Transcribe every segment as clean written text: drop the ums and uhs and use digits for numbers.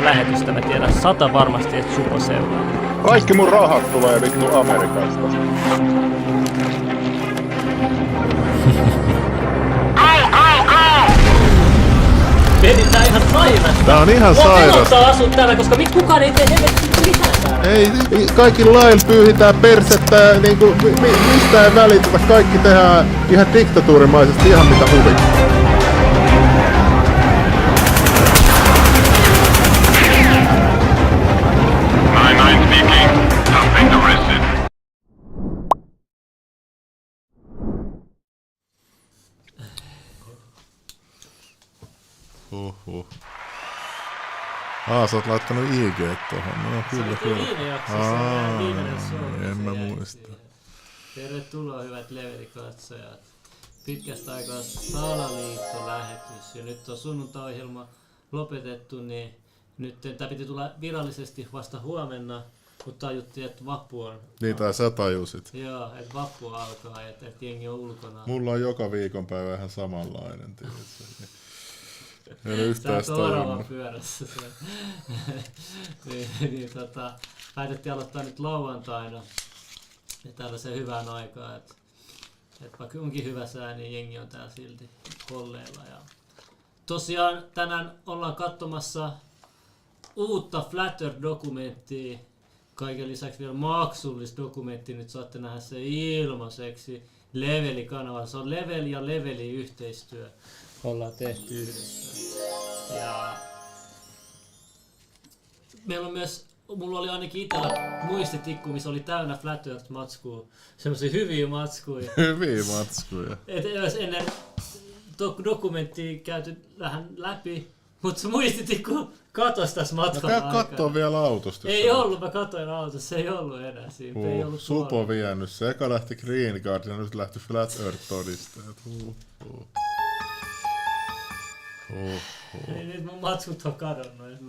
seuraavaa lähetystä mä tiedän 100 varmasti, että Supo seuraa. Kaikki mun rahat tulee vittu Amerikasta. Tää on ihan sairas. Tää on ihan sairas. Pelottaa asua täällä, koska kukaan ei tee mitään täällä. Ei, kaikilla lailla pyyhitään persettä, niinku mistä ei välitetä, kaikki tehdään ihan diktatuurimaisesti, ihan mitä huvittaa. Sä oot laittanut IG tohon. No kyllä. Viime jaksossa viimeinen En mä muista. Tervetuloa hyvät levelikatsojat. Pitkästä aikaa salaliittolähetys. Ja nyt on sunnuntai-ohjelma lopetettu, niin nyt tää piti tulla virallisesti vasta huomenna, mutta tajuttiin, että vappu on. Niin tai sä tajusit. Joo, että vappu alkaa, että jengi on ulkona. Mulla on joka viikonpäivä ihan samanlainen, tietysti. Ei ole yhtään sitä tajunnut. Pyörässä. Päätettiin aloittaa nyt lauantaina ja tällaisen hyvän aikaa, että vaikka onkin hyvä sää, niin jengi on täällä silti holleilla. Ja tosiaan tänään ollaan katsomassa uutta FLATVENTURES-dokumenttia, kaiken lisäksi vielä maksullista dokumenttia, nyt saatte nähdä se ilmaiseksi Leveli-kanavalla. Se on Level ja Leveli yhteistyö. Ollaan tehty yhdessä. Ja meillä on myös, mulla oli ainakin itsellä muistitikku, missä oli täynnä FLATVENTURES-matskua. Semmosia hyviä matskuja. Hyviä matskuja. Et ennen dokumenttia käyty vähän läpi, mutta se muistitikku katosi tässä matkan aikana. Kattoo vielä autosta. Ei ollut, mä katoin autossa, se ei ollut enää siinä. Ei ollut Supo vienyt se. Eka lähti Green Card ja nyt lähti Flat Earth todisteet. Ei nyt mun matskut on kadonnut.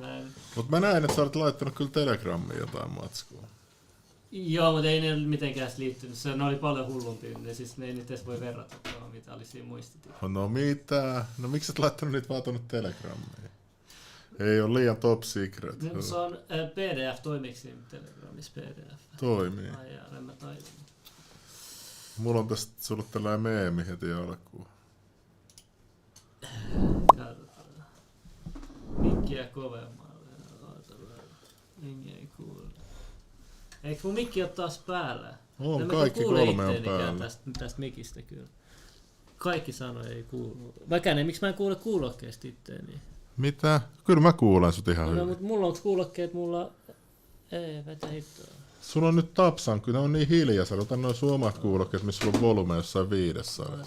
Mut mä näin, että sä olet laittanut kyllä Telegrammiin jotain matskua. Joo, mutta ei ne liitenkään liittynyt. Ne oli paljon hullumpia. Ne ei niitä edes voi verrata, mitä oli siinä muistitikossa. No mitä? No miksi et laittanut niitä vaan tuonne Telegrammiin? Ei ole liian top secret. No, se on PDF, toimiiko siinä Telegramissa PDF? Toimii. Ai jaa, en mä tajunnut. Mulla on tästä sulle tällainen meemi heti alkuun. Katsotaan. Mikkiä kovemmalle. Jengi ei kuule. Eikö mun mikki oo taas päällä? On, kaikki kolme on päällä. Tästä mikistä kyllä. Kaikki sanoi ei kuulu. Miksi mä en kuule kuulokkeesta itteeni? Mitä? Kyllä mä kuulen sut ihan hyvin. Mutta mulla onks kuulokkeet, mulla... Ei, vetä hittoa. Sulla on nyt tapsan, kyllä ne on niin hiljaisia. Ota noin sun omat kuulokkeet, missä sulla on volume jossain 500.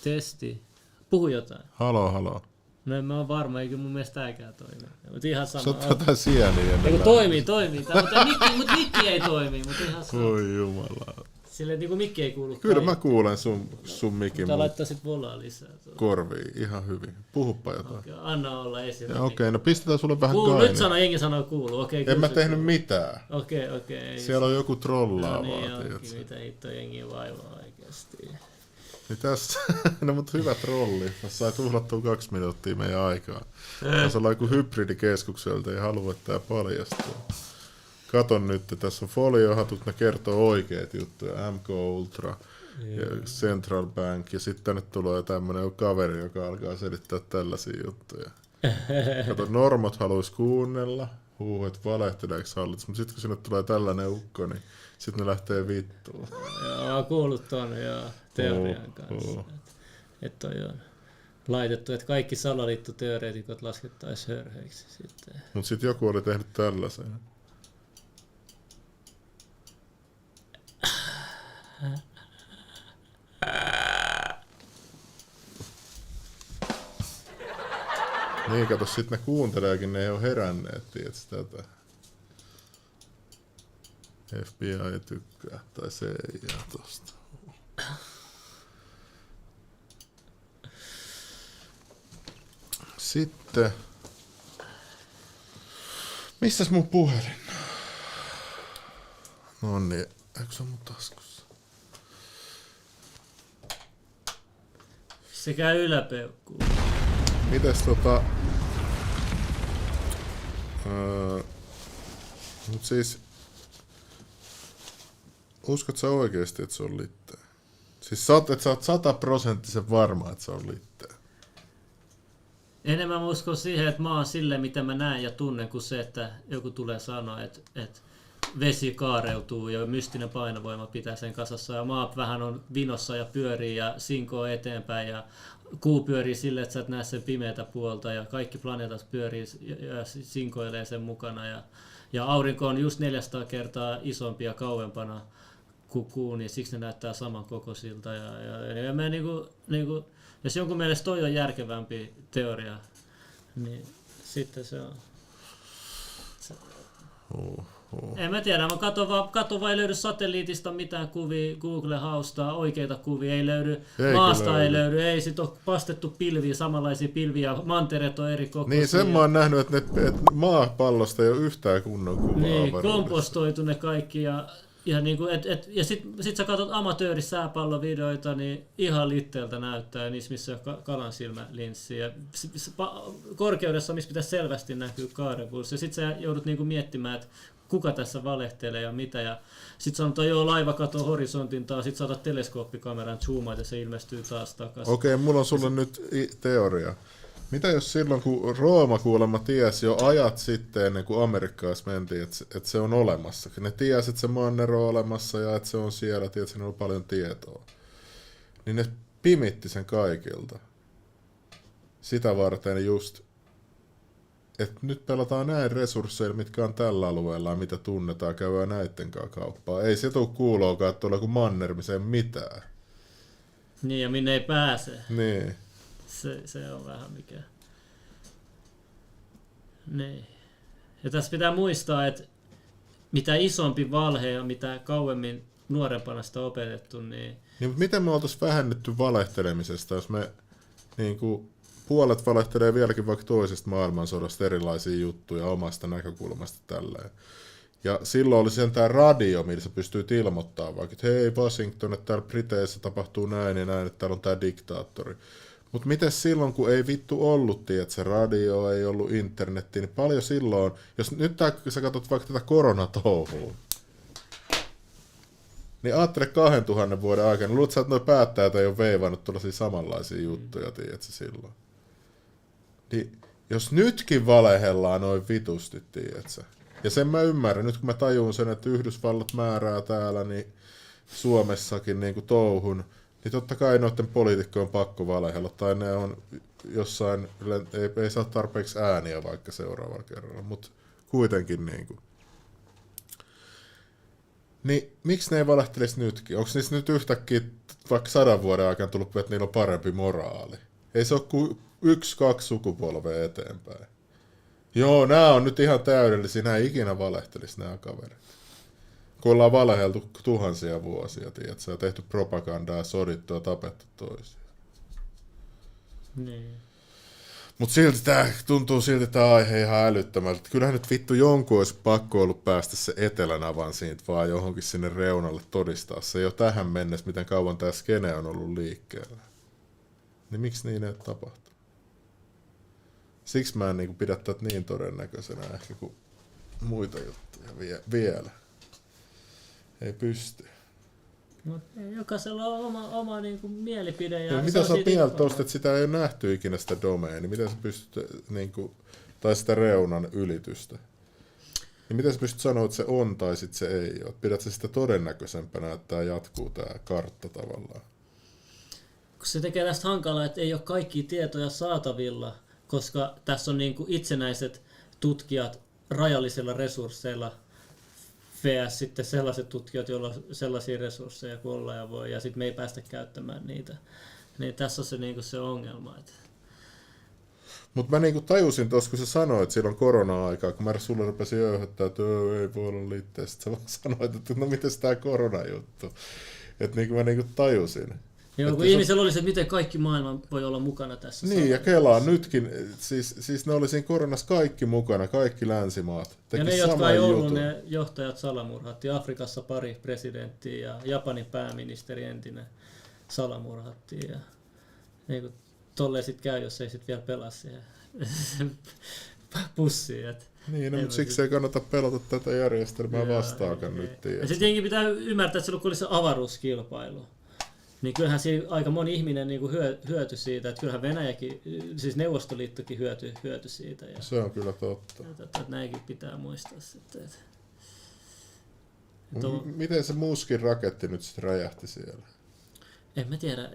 Testi. Puhu jotain. Haloo. No en mä oon varma, eikö mun mielestä tääkään toimi. Mut ihan sama. Sä oot jotain sieniä. Toimii. Mutta mikki ei toimi, mutta ihan sama. Oi jumala. Silleen niinku mikki ei kuulu. Kyllä mä kuulen sun mikin Tää laittaa sit volaa lisää. Korviin ihan hyvin. Puhuppa jotain. Okay, anna olla esimerkki. Okei, no pistetään sulle vähän kuulu, gainia. nyt jengi sanoo kuuluu. Okay, en mä tehnyt mitään. Okei. Siellä on joku trollaavaa. No niin onkin, mitä hitto jengi vaivaa oikeesti. Mitäs? No mut hyvä trolli. Jos sai tuhlattua 2 minuuttia meidän aikaa. Tässä on joku hybridikeskukselta ja halua, että tää paljastuu. Katon nyt, tässä on foliohatut, ne kertoo oikeat juttuja. MK Ultra ja Central Bank ja sitten tänne tulee tämmönen kaveri, joka alkaa selittää tällaisia juttuja. Kato, normot haluais kuunnella. Että valehteleeko hallitus, mutta sitten kun sinne tulee tällainen ukko, niin sitten ne lähtee vittuun. Joo, on kuullut ton teorian kanssa. Että toi on laitettu, että kaikki salaliittoteoreetikot laskettaisiin hörheiksi sitten. Mutta sitten joku oli tehnyt tällaisen. Niin, kato, sit ne kuunteleekin, ne ei oo heränneet, tiets tätä. FBI tykkää, tai se ei jää tosta. Sitten... Missäs mun puhelin? No niin, eikö se on mun taskussa? Se käy yläpeukkuun. Mites Mut siis, uskot sä oikeesti, että se on Litteä? Siis sä oot 100% varma, että se on Litteä. Enemmän mä uskon siihen, että mä oon silleen, mitä mä näen ja tunnen, kuin se, että joku tulee sanoa, että vesi kaareutuu ja mystinen painovoima pitää sen kasassa ja maa vähän on vinossa ja pyörii ja sinkoo eteenpäin ja kuu pyörii silleen, että sä et näe sen pimeätä puolta ja kaikki planeetat pyörii ja sinkoilee sen mukana ja aurinko on just 400 kertaa isompi ja kauempana kuin kuu, niin siksi ne näyttää samankokoisilta ja mä niinku, jos jonkun mielestä toi on järkevämpi teoria, niin sitten se on. En mä tiedä, mä katon vaan ei löydy satelliitista mitään kuvia, Google haustaa oikeita kuvia, ei löydy, maasta ei löydy, ei sit ole pastettu pilviä, samanlaisia pilviä, mantereet on eri kokoisia. Niin, sen mä oon nähnyt, että maapallosta ei ole yhtään kunnon kuvaa. Niin, kompostoitu ne kaikki ja niinku, ja sit sä katsot amatöörisääpallovideoita, niin ihan Litteältä näyttää niissä, missä on kalansilmälinssi. Ja korkeudessa, missä pitäisi selvästi näkyä kaarepulssi. Ja sit sä joudut niinku miettimään, että kuka tässä valehtelee ja mitä. Ja sit sanotaan, joo, laiva katoo horisontin taas, sit saatat teleskooppikameran zoomaat ja se ilmestyy taas takaisin. Okei, mulla on sulle nyt teoria. Mitä jos silloin, kun Rooma kuulemma tiesi jo ajat sitten, ennen kuin Amerikkaan mentiin, että se on olemassa. Ne tiesi, että se manner on olemassa ja että se on siellä, että siinä on paljon tietoa. Niin ne pimitti sen kaikilta. Sitä varten just, että nyt pelataan näin resursseilla, mitkä on tällä alueella ja mitä tunnetaan, käydään näitten kanssa kauppaa. Ei se tule kuuloakaan, että tuolla kuin mannermiseen mitään. Niin, ja minne ei pääse. Niin. Se on vähän mikä. Niin. Ja tässä pitää muistaa, että mitä isompi valhe ja mitä kauemmin nuorempana sitä opetettu, niin Mutta miten me oltaisiin vähennetty valehtelemisesta, jos me niin kuin, puolet valehtelee vieläkin vaikka toisesta maailmansodasta erilaisia juttuja omasta näkökulmasta tälleen. Ja silloin oli sentään radio, millä sä pystyit ilmoittamaan vaikka, että hei Washington, että täällä Briteissä tapahtuu näin ja näin, että täällä on tää diktaattori. Mutta miten silloin, kun ei vittu ollut, että se radio, ei ollut internetti, niin paljon silloin, jos nyt sä katsot vaikka tätä koronatouhua, niin ajattele 2000 vuoden aikana, luulet sä, että noi päättäjät ei ole veivannut tuollaisia samanlaisia juttuja, tiedätkö silloin. Niin, jos nytkin valehellaan noin vitusti, tiedätkö. Ja sen mä ymmärrän, nyt kun mä tajun sen, että Yhdysvallat määrää täällä, niin Suomessakin niin kuin touhun, niin totta kai noiden poliitikkojen on pakko valehella, tai ne on jossain, ei saa tarpeeksi ääniä vaikka seuraavalla kerralla, mutta kuitenkin niin kuin. Niin miksi ne ei valehtelisi nytkin? Onko niissä nyt yhtäkkiä vaikka 100 vuoden aikana tullut, että niillä on parempi moraali? Ei se ole kuin 1-2 sukupolvea eteenpäin. Joo, nämä on nyt ihan täydellisiä, nämä ei ikinä valehtelisi nämä kaverit. Kun ollaan valeheltu tuhansia vuosia, tiedätkö, ja tehty propagandaa ja sodittu ja tapettu toisia. niin. Mutta silti tuntuu silti tämä aihe ihan älyttömältä. Kyllähän nyt vittu jonkun olisi pakko ollut päästä se etelänavan siitä vaan johonkin sinne reunalle todistaa se jo tähän mennessä, miten kauan tämä skene on ollut liikkeellä. Niin miksi niin ei tapahtunut? Siksi mä en niinku pidä tätä niin todennäköisenä ehkä kuin muita juttuja vielä. Ei pysty. No, jokaisella on oma niinku mielipide. Ja mitä sä oot mieltä tosta, että sitä ei ole nähty ikinä sitä domeeni? Miten sä pystyt, niinku, tai sitä reunan ylitystä? Niin miten sä pystyt sanoa, että se on tai sit se ei ole? Pidät sä sitä todennäköisempänä, että tämä jatkuu tämä kartta tavallaan? Kun se tekee tästä hankalaa, että ei ole kaikkia tietoja saatavilla, koska tässä on niinku itsenäiset tutkijat rajallisilla resursseilla vs. sitten sellaiset tutkijat, joilla on sellaisia resursseja kuin olla ja voi, ja sitten me ei päästä käyttämään niitä. Niin tässä on se, niinku se ongelma. Mutta mä niinku tajusin tuossa, kun sä sanoit silloin korona-aikaa, kun mä sulle rupesin öyhöttää, että ei voi olla Litteä. Sitten sä vaan sanoit, että no mites tää korona-juttu. Että niinku mä niinku tajusin. Joo, kun ihmisellä oli se, että miten kaikki maailma voi olla mukana tässä. Niin, ja kelaa nytkin, siis ne oli siinä koronassa kaikki mukana, kaikki länsimaat. Ja ne, jotka ei ollut, ne johtajat salamurhattiin. Afrikassa pari presidenttiä ja Japanin pääministeri entinen salamurhattiin. Ja niin kuin tolleen sit käy, jos ei sit vielä pelaa siihen pussiin. Niin, no, mutta siksi ei kannata pelata tätä järjestelmää vastaakaan nyt. Ja sitten jengi pitää ymmärtää, että silloin kun oli se avaruuskilpailu, niin kyllähän siinä aika moni ihminen niin hyötyi siitä, että kyllähän Venäjäkin, siis Neuvostoliittokin hyötyi siitä. Ja se on kyllä totta. Että näinkin pitää muistaa sitten. Miten se muskin raketti nyt sitten räjähti siellä? En mä tiedä,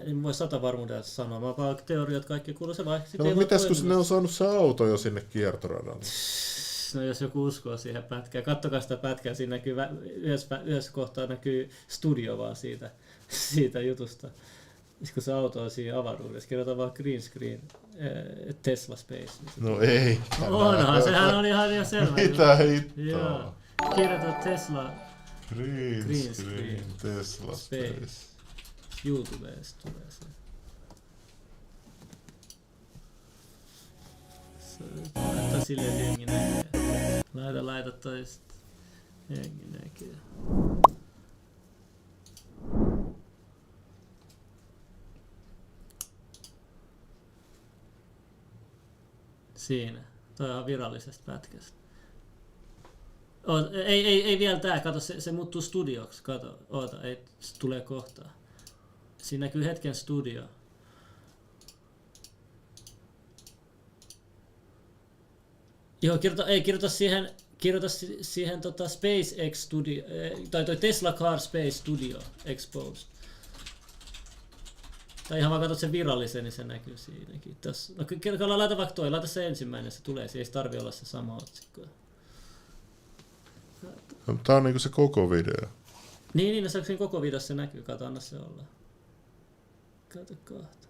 en voi 100 varmuudella sanoa, mä vaan teoriat kaikki kuuluu se vai. No mitäs kun ne on saanut se auto jo sinne kiertoradalle? No jos joku uskoo siihen pätkään, kattokaa sitä pätkää, siinä näkyy yhdessä kohtaa näkyy studio vaan siitä jutusta. Kun se auto on siinä avaruudessa, kirjoitetaan vaan green screen, Tesla Space. No ei. Onhan, sehän oli ihan selvä. Mitä hittoa? Kirjoita Tesla green screen Tesla Space. YouTubesta tulee se. Laita silleen, että jengi näkee. Laita toista. Jengi näkee. Siinä. Toi on virallisesta pätkästä. Ei vielä tää, kato, se muuttuu studioksi, kato, oota, ei, se tulee kohta. Siinä näkyy hetken studio. Joo, kirjoita siihen SpaceX Studio, tai toi Tesla Car Space Studio Exposed. Tai ihan vaan katsot sen virallisen, niin se näkyy siinäkin. No laita vaikka toi, laita se ensimmäinen, se tulee, ei tarvi olla se sama otsikko. Tää on niinku se koko video. Niin, no se koko videossa se näkyy, kato, anna se olla. Kato kohta.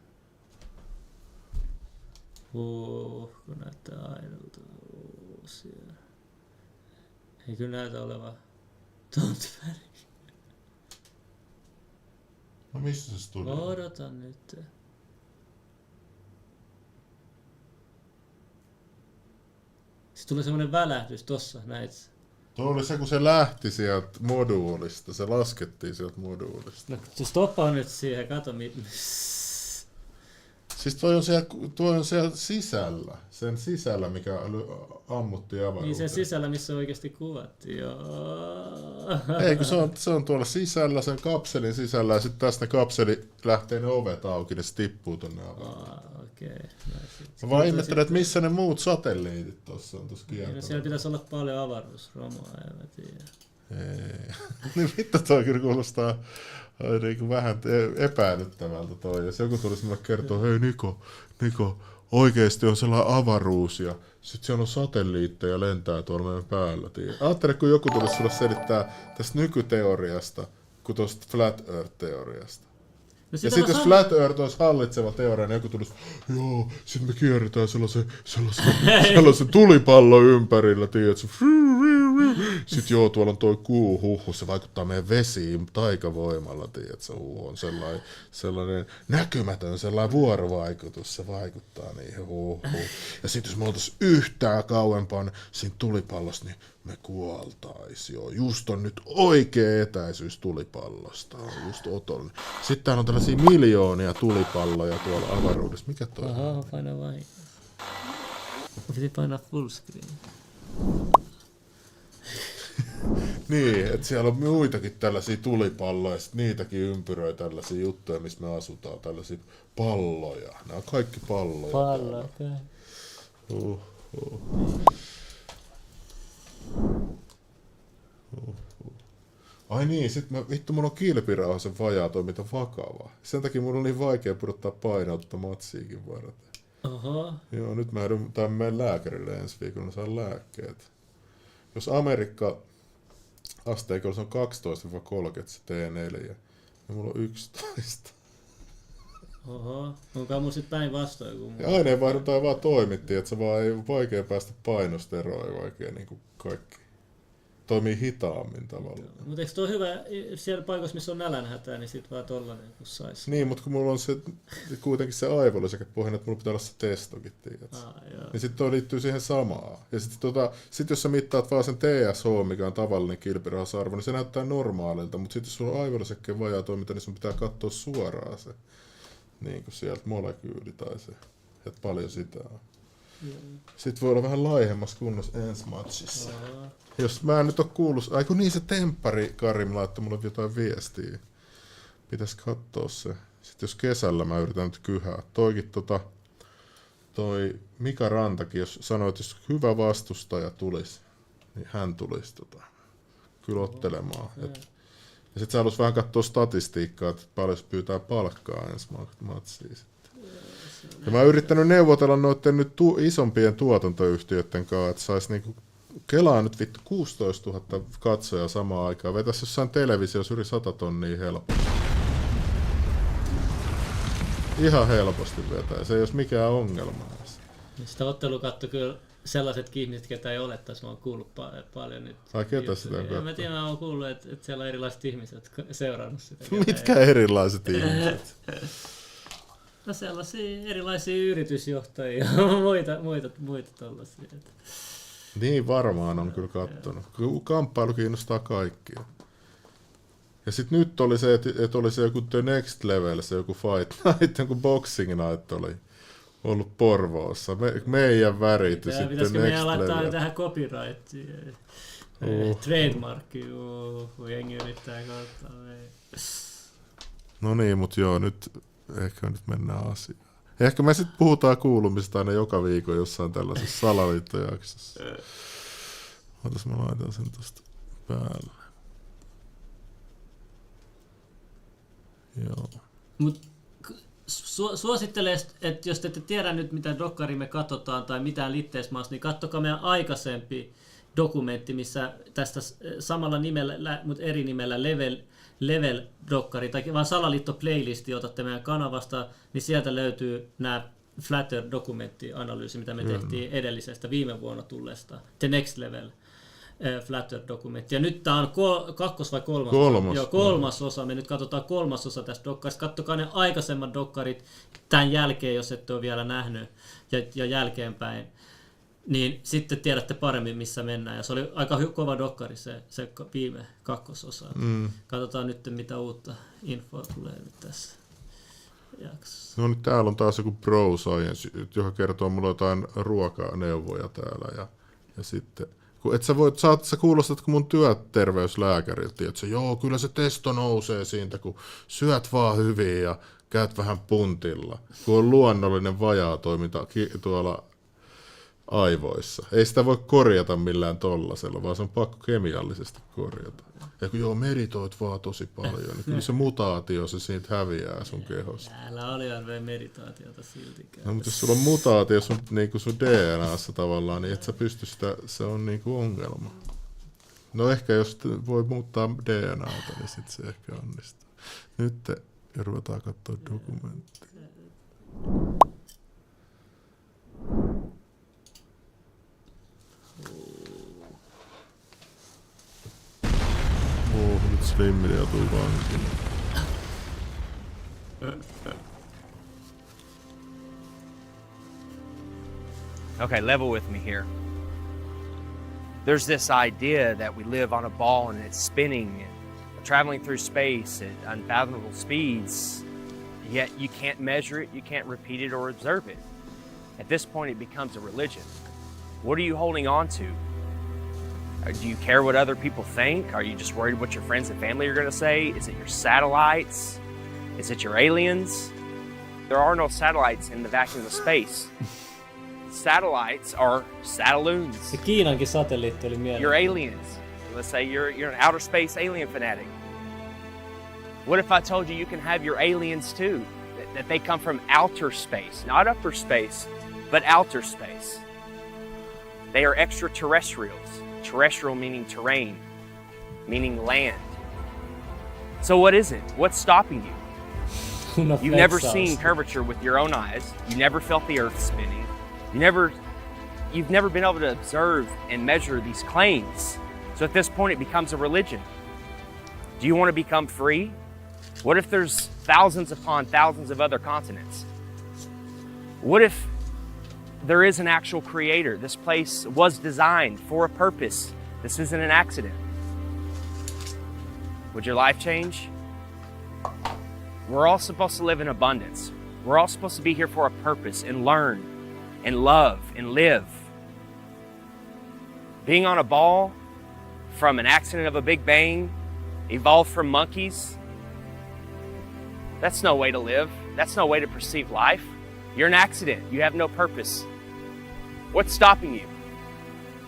Kun näyttää aidolta uusia. Ei kyllä näytä olevan tontväri. No missä se studio? Odota nyt. Sitten tulee semmonen välähdys tossa, näit. Tuo oli se, kun se lähti sieltä moduulista, se laskettiin sieltä moduulista. No stoppaa nyt siihen, kato Siis toi on siellä sisällä, sen sisällä, mikä ammuttiin avaruuteen. Niin sen sisällä, missä oikeasti kuvattiin, joo. Ei, kun se on tuolla sisällä, sen kapselin sisällä, ja sitten tästä kapseli lähtee ne ovet auki, ne tippuu tonne avaruuteen. Okei. Mä vaan ihmettelen, että missä ne muut satelliitit tuossa on tuossa kiertämällä. No siellä pitäisi olla paljon avaruusromoa, en mä tiedä. Ei. Niin vittu toi kyllä kuulostaa niin vähän epäilyttävältä toi. Jos joku tulisi mulle kertoa, hei Niko, oikeesti on sellainen avaruus ja sit siellä on satelliitteja lentää tuolla meidän päällä. Ajattele, kun joku tulisi sulle selittää tästä nykyteoriasta, kuin tuosta Flat Earth-teoriasta. No ja sitten jos Flat Earth olisi hallitseva teoria, niin joku tulisi, joo, sit me kierretään sellaisen tulipallon ympärillä, tiedätkö? Sitten joo, tuolla on toi kuu, se vaikuttaa meidän vesiin taikavoimalla, tiedätkö? On sellainen näkymätön, sellainen vuorovaikutus, se vaikuttaa niihin, Ja sitten jos me oltaisiin yhtään kauempaa siinä tulipallossa, niin me kuoltais, joo. Just on nyt oikea etäisyys tulipallosta, just otollinen. Sitten täällä on tällaisia miljoonia tulipalloja tuolla avaruudessa. Mikä toi on? Aha, paina vain. Piti painaa full screen. Niin, että siellä on muitakin tällaisia tulipalloja, ja niitäkin ympyröi tällaisia juttuja, missä me asutaan, tällaisia palloja. Nämä on kaikki palloja. Palloja. Ai niin, sit mulla on kilpirauhasen vajaa toiminta vakava. Sen takia mulla on niin vaikea pudottaa painoutta matsiikin varten. Oho. Joo, nyt mä menen lääkärille ensi viikolla, saan lääkkeet. Jos Amerikka asteikolla se on 12-30 se T4, niin mulla on 11. Oho, onkaan mun sit päinvastoin kuin ja aineenvaihdunta vaan toimittiin, että se vaan ei vaikea päästä painosta eroon, ei vaikea niin kuin kaikki. Toimii hitaammin tavallaan. Mutta eikö tuo hyvä, siellä paikassa missä on nälänhätää, niin sit vaan tollanen kun sais. Niin, mutta kun mulla on se, kuitenkin se aivollisäkepohjana, että mulla pitää olla se testokin, tiedät. Niin sit toi liittyy siihen samaan. Ja sit jos sä mittaat vaan sen TSH, mikä on tavallinen kilpirauhasarvo, niin se näyttää normaalilta, mutta sit jos sulla on aivollisäkkeen vajaa toiminta, niin sun pitää katsoa suoraan se, niin kuin sieltä molekyyli tai se, että paljon sitä on. Sitten voi olla vähän laihemmassa kunnossa ensi matsissa. Jos mä en nyt oo kuullut, kun niin se temppari Karim laittoi mulle jotain viestiä. Pitäis kattoo se. Sitten jos kesällä mä yritän nyt kyhää. Toikin toi Mika Rantakin, jos sanoi, että jos hyvä vastustaja tulisi, niin hän tulisi kyllä ottelemaan. Ja sit sä halus vähän katsoa statistiikkaa, että paljon se pyytää palkkaa ensi matsiin. Ja mä oon yrittänyt neuvotella noitten nyt isompien tuotantoyhtiöiden kanssa, että sais niinku Kelaa nyt vittu 16 000 katsojaa samaan aikaan. Vetäis jossain televisiossa yli 100 tonnia helposti. Ihan helposti vetää, se ei olisi mikään ongelma. Sitä ottelukatto kyllä sellaisetkin ihmiset, ketä ei olettaisi, mä oon kuullut paljon nyt. Ai ketä sitä on katsoa? Mä tiedän, mä oon kuullut, että siellä on erilaiset ihmiset seurannut sitä. Mitkä erilaiset ihmiset? No sellaisia erilaisia yritysjohtajia, muita tollaisia. Niin varmaan on kyllä kattonut. Kamppailu kiinnostaa kaikkia. Ja sit nyt oli se, että oli se joku The Next Level, se joku Fight Night, joku Boxing Night oli ollut Porvoossa. Meidän värit ja sitten Next Level. Pitäisikö meidän laittaa tähän copyrightiin? Trademarkki, kun jengi yrittää katsoa. No niin, mut joo, nyt ehkä nyt mennään asiaan. Ehkä me sitten puhutaan kuulumista aina joka viikon jossain tällaisessa salaliittojaksossa. Ootas mä laitan sen tosta päälle. Joo. Mut suosittelen, että jos te ette tiedä nyt mitä dokkari me katsotaan tai mitään Litteässä, niin katsokaa meidän aikaisempi dokumentti, missä tästä samalla nimellä, mutta eri nimellä Level dokkari tai vaan salaliitto-playlisti otatte meidän kanavasta, niin sieltä löytyy nämä Flatter dokumenttianalyysi, mitä me tehtiin edellisestä viime vuonna tulleesta The Next Level Flatter dokumentti. Ja nyt tämä on kakkos vai kolmas? Joo, kolmas osa. Me nyt katsotaan kolmas osa tästä dokkarista. Katsokaa ne aikaisemmat dokkarit tämän jälkeen, jos ette ole vielä nähnyt, ja jälkeenpäin. Niin sitten tiedätte paremmin, missä mennään. Ja se oli aika kova dokkari se viime kakkososa. Katsotaan nyt, mitä uutta infoa tulee nyt tässä jaksossa. No nyt täällä on taas joku Bro Science, joka kertoo mulle jotain ruokaneuvoja täällä. Ja sitten, kun sä kuulostat kun mun työterveyslääkäriltä, että joo, kyllä se testo nousee siitä, kun syöt vaan hyvin ja käyt vähän puntilla. Kun on luonnollinen vajaatoiminta tuolla aivoissa. Ei sitä voi korjata millään tollasella, vaan se on pakko kemiallisesti korjata. Ja kun joo, meditoit vaan tosi paljon, niin kyllä se mutaatio, se siitä häviää sun kehosta. Täällä oli arveen meditaatiota siltikään. No, mutta jos sulla on mutaatio sun DNAssa tavallaan, niin et sä pysty sitä, se on niinku ongelma. No ehkä jos voi muuttaa DNAta, niin sit se ehkä onnistuu. Nyt ruvetaan katsoa dokumenttia. Nyt Slimmi joutuu vankiin. Okay, level with me here. There's this idea that we live on a ball and it's spinning and traveling through space at unfathomable speeds, yet you can't measure it, you can't repeat it or observe it. At this point, it becomes a religion. What are you holding on to? Do you care what other people think? Are you just worried what your friends and family are going to say? Is it your satellites? Is it your aliens? There are no satellites in the vacuum of space. Satellites are satelloons. Se Kiinankin satelliitti oli mieleen. You're aliens. Let's say you're an outer space alien fanatic. What if I told you can have your aliens too? That they come from outer space, not upper space, but outer space. They are extraterrestrials. Terrestrial meaning terrain, meaning land. So what is it? What's stopping you? You've never seen curvature with your own eyes. You never felt the earth spinning. You've never been able to observe and measure these claims. So at this point it becomes a religion. Do you want to become free? What if there's thousands upon thousands of other continents? What if there is an actual creator? This place was designed for a purpose. This isn't an accident. Would your life change? We're all supposed to live in abundance. We're all supposed to be here for a purpose and learn. and love and live. Being on a ball from an accident of a Big Bang, evolved from monkeys, that's no way to live. That's no way to perceive life. You're an accident. You have no purpose. What's stopping you?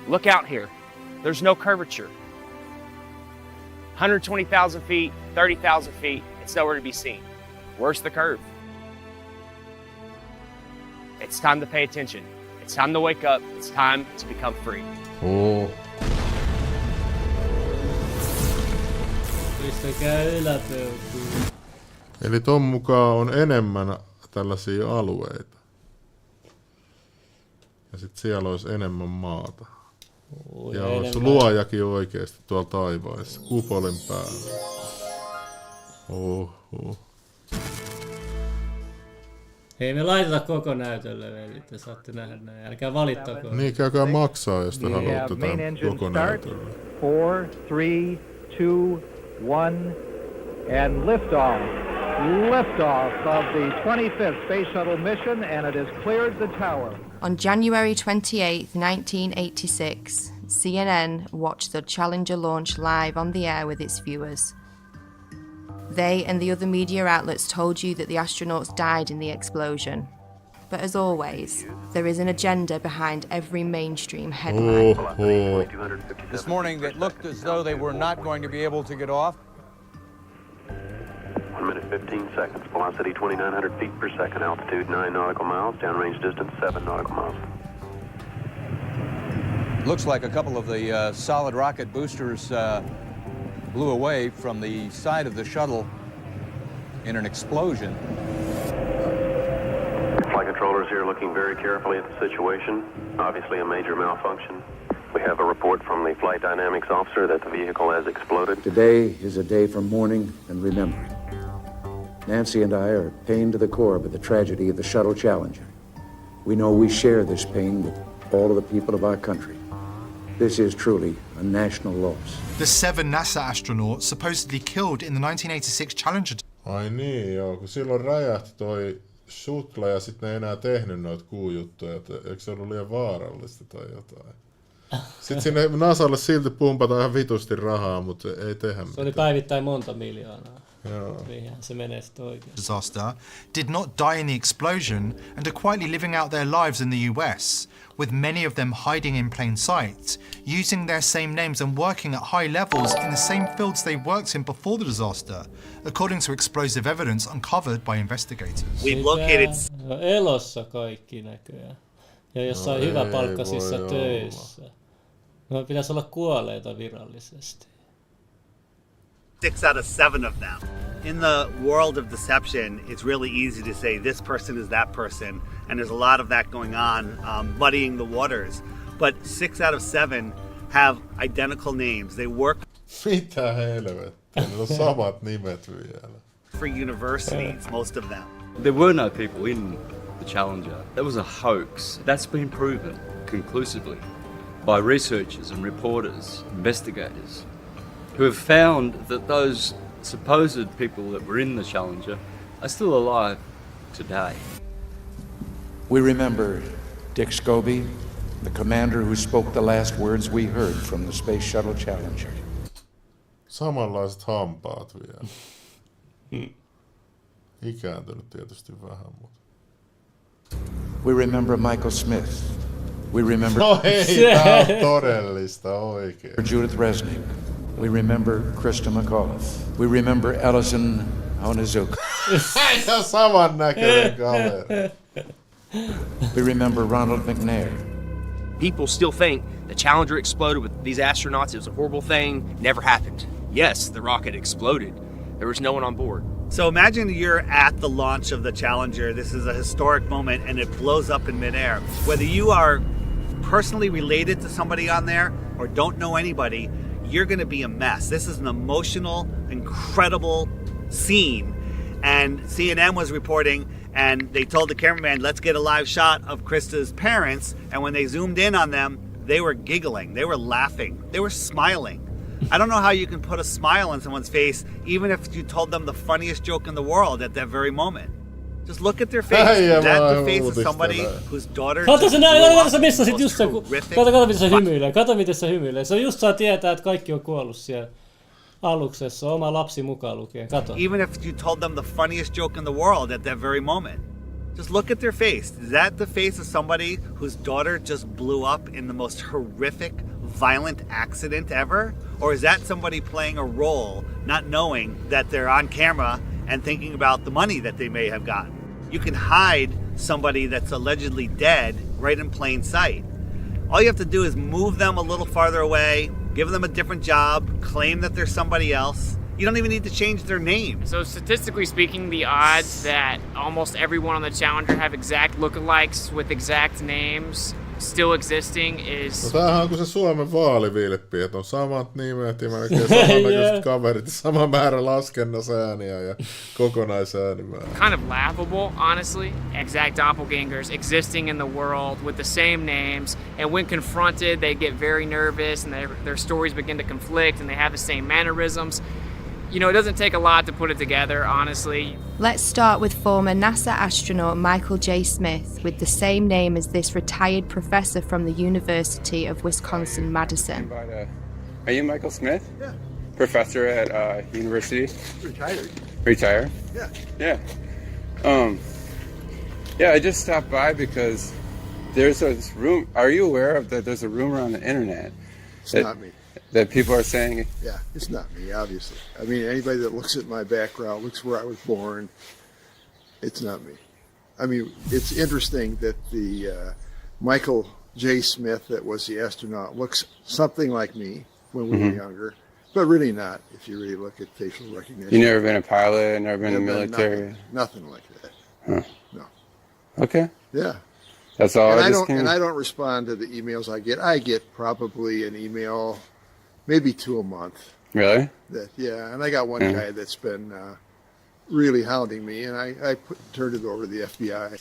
Look out here. There's no curvature. 120,000 feet, 30,000 feet, it's nowhere to be seen. Where's the curve? It's time to pay attention. It's time to wake up. It's time to become free. Oh. Pistäkää yläpöytiin. Eli ton mukaan on enemmän tällaisia alueita. Ja sit siellä olisi enemmän maata. Ja olisi luojakin oikeesti tuolla taivaissa, kupolin päällä. Oho. Hei, me laitetaan koko näytölle, eli te saatte nähdä näin. Älkää valittako. Niin, käykää maksaa, jos te haluatte tämän koko näytölle. 4, 3, 2, 1, and liftoff. Liftoff of the 25th Space Shuttle mission, and it has cleared the tower. On January 28, 1986, CNN watched the Challenger launch live on the air with its viewers. They and the other media outlets told you that the astronauts died in the explosion. But as always, there is an agenda behind every mainstream headline. This morning, it looked as though they were not going to be able to get off. 1 minute 15 seconds. Velocity 2,900 feet per second. Altitude 9 nautical miles. Downrange distance 7 nautical miles. Looks like a couple of the solid rocket boosters blew away from the side of the shuttle in an explosion. Flight controllers here looking very carefully at the situation. Obviously a major malfunction. We have a report from the flight dynamics officer that the vehicle has exploded. Today is a day for mourning and remembering. Nancy and I are pained to the core by the tragedy of the Shuttle Challenger. We know we share this pain with all of the people of our country. This is truly a national loss. The 7 NASA astronauts supposedly killed in the 1986 Challenger. Ai niin, joo, kun silloin räjähti toi shuttle ja sitten ne ei enää tehnyt noita kuujuttuja, eikö se ollut liian vaarallista tai jotain? Sitten sinne NASAlle silti pumpataan ihan vitusti rahaa, mutta ei tehdä mitään. Se oli päivittäin monta miljoonaa. Joo. Se menee sitten oikein. Disaster did not die in the explosion and are quietly living out their lives in the US, with many of them hiding in plain sight, using their same names and working at high levels in the same fields they worked in before the disaster, according to explosive evidence uncovered by investigators. We've located elossa kaikki näköjään. Ja jossain hyväpalkkaisissa töissä. No pitäisi olla kuolleita virallisesti. 6 out of 7 of them. In the world of deception, it's really easy to say this person is that person, and there's a lot of that going on, muddying the waters. But 6 out of 7 have identical names. They work. Mitä helvettiä, ne on samat nimet vielä. For universities, most of them. There were no people in the Challenger. That was a hoax. That's been proven conclusively by researchers and reporters, investigators, who have found that those supposed people that were in the Challenger are still alive today. We remember Dick Scobie, the commander who spoke the last words we heard from the Space Shuttle Challenger. Samanlaiset hampaat vielä. Ikääntynyt tietysti vähän, mutta... We remember Michael Smith. We remember... No ei, tää on todellista oikein. Judith Resnick. We remember Krista McAuliffe. We remember Alison Onizuka. Ja samannäköinen kaveri. We remember Ronald McNair. People still think the Challenger exploded with these astronauts. It was a horrible thing. Never happened. Yes, the rocket exploded. There was no one on board. So imagine you're at the launch of the Challenger. This is a historic moment, and it blows up in midair. Whether you are personally related to somebody on there or don't know anybody, you're going to be a mess. This is an emotional, incredible scene. And CNN was reporting, and they told the cameraman, let's get a live shot of Krista's parents. And when they zoomed in on them, they were giggling, they were laughing, they were smiling. I don't know how you can put a smile on someone's face, even if you told them the funniest joke in the world at that very moment. Just look at their face. Is that the face of somebody whose daughter Kato just se blew näin, up kato sä missä sit just se, horrific kato miten se hymyilee, kato miten se hymyilee. Se on just saa tietää, että kaikki on kuollut siellä aluksessa, oma lapsi mukaan lukien, kato. Even if you told them the funniest joke in the world at that very moment. Just look at their face. Is that the face of somebody whose daughter just blew up in the most horrific, violent accident ever? Or is that somebody playing a role, not knowing that they're on camera and thinking about the money that they may have gotten? You can hide somebody that's allegedly dead right in plain sight. All you have to do is move them a little farther away, give them a different job, claim that they're somebody else. You don't even need to change their name. So statistically speaking, the odds that almost everyone on the Challenger have exact lookalikes with exact names still existing is... No tämähän on kuin se Suomen vaalivilppi, että on samat nimet ja melkein samannäköiset kaverit, sama määrä laskennasääniä ja kokonaisäänimäärä. Kind of laughable, honestly. Exact doppelgangers existing in the world with the same names, and when confronted, they get very nervous and their stories begin to conflict and they have the same mannerisms. You know, it doesn't take a lot to put it together, honestly. Let's start with former NASA astronaut Michael J. Smith, with the same name as this retired professor from the University of Wisconsin-Madison. Are you Michael Smith? Yeah. Professor at university? Retired. Retired? Yeah. Yeah. Yeah, I just stopped by because there's this room. Are you aware of that? There's a rumor on the internet. It's not me. That people are saying. Yeah, it's not me, obviously. I mean, anybody that looks at my background, looks where I was born, it's not me. I mean, it's interesting that the Michael J. Smith that was the astronaut looks something like me when we were younger, but really not if you really look at facial recognition. You never been a pilot, never been in the military? Nothing like that. Huh. No. Okay. Yeah. That's all. And I don't respond to the emails I get. I get probably an email, maybe 2 a month. Really? And I got one guy that's been really hounding me, and I turned it over to the FBI.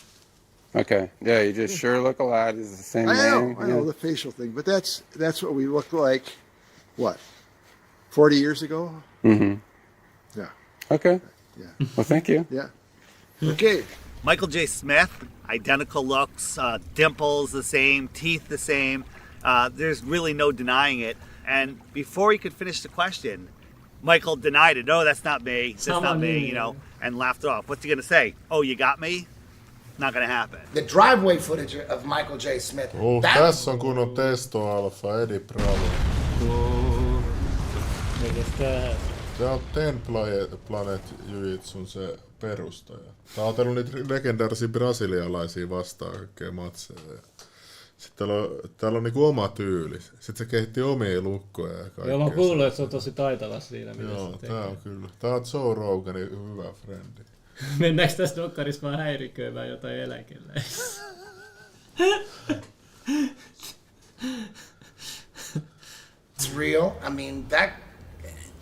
Okay. Yeah, you just sure look a lot. It's the same name. I know the facial thing, but that's what we looked like. What? 40 years ago? Mm-hmm. Yeah. Okay. Yeah. Well, thank you. Yeah. Okay. Michael J. Smith, identical looks, dimples the same, teeth the same. There's really no denying it. And before he could finish the question, Michael denied it. No, that's not me. That's not me, you know, and laughed it off. What's he going to say? Oh, you got me? Not going to happen. The driveway footage of Michael J. Smith. Tässä on kunnon testoalfa, Eddie Bravo. Tämä on Ten Planet Jiu-Jitsun se perustaja. Tää on otellut niitä legendaarisia brasilialaisia vastaan kaikkea matseja. Sitten täällä on niinku oma tyyli. Sitten se kehitti omia lukkoja ja kaikkea. Joo, mä oon kuullut, että se on tosi taitava siinä, mitä joo, se tekee. tää on kyllä. Tää on Joe Roganin hyvä frendi. Mennäänkö tässä dokkarissa vaan häiriköimään jotain eläkeläisiä? It's real. I mean, that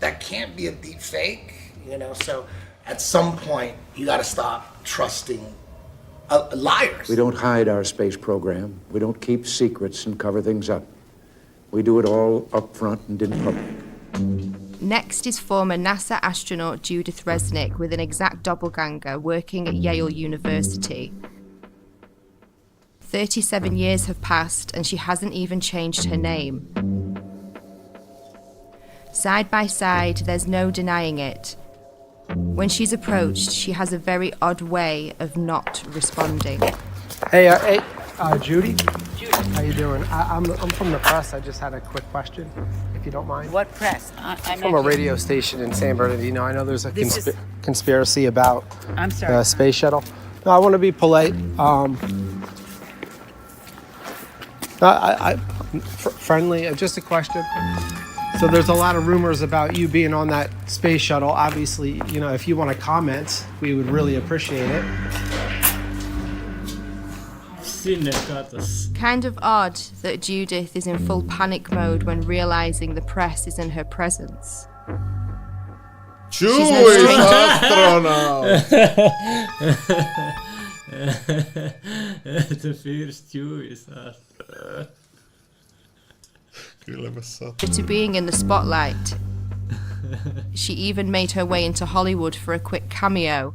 can't be a deep fake, you know, so at some point you got to stop trusting liars. We don't hide our space program. We don't keep secrets and cover things up. We do it all up front and in public. Next is former NASA astronaut Judith Resnick with an exact doppelganger working at Yale University. 37 years have passed and she hasn't even changed her name. Side by side, there's no denying it. When she's approached, she has a very odd way of not responding. Hey, Judy? Judy. How you doing? I'm from the press. I just had a quick question, if you don't mind. What press? I'm from a radio station in San Bernardino. I know there's a conspiracy about the space shuttle. No, I want to be polite. Friendly, just a question. So there's a lot of rumors about you being on that space shuttle. Obviously, you know, if you want to comment, we would really appreciate it. Kind of odd that Judith is in full panic mode when realizing the press is in her presence. Jewish astronaut! The first Jewish astronaut. To being in the spotlight. She even made her way into Hollywood for a quick cameo.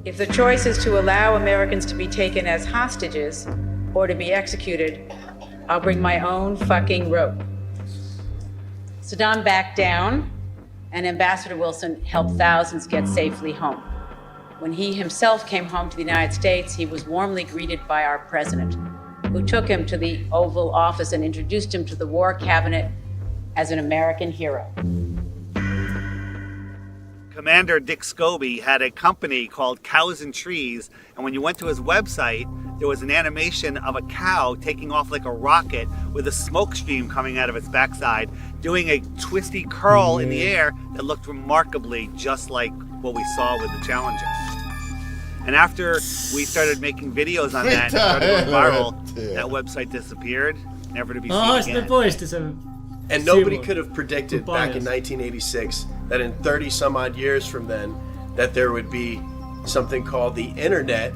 If the choice is to allow Americans to be taken as hostages or to be executed, I'll bring my own fucking rope. Saddam backed down, and Ambassador Wilson helped thousands get safely home. When he himself came home to the United States, he was warmly greeted by our president, who took him to the Oval Office and introduced him to the War Cabinet as an American hero. Commander Dick Scobie had a company called Cows and Trees, and when you went to his website, there was an animation of a cow taking off like a rocket with a smoke stream coming out of its backside, doing a twisty curl in the air that looked remarkably just like what we saw with the Challenger. And after we started making videos on that and started going viral, that website disappeared, never to be seen again. And nobody could have predicted back in 1986 that in 30 some odd years from then that there would be something called the internet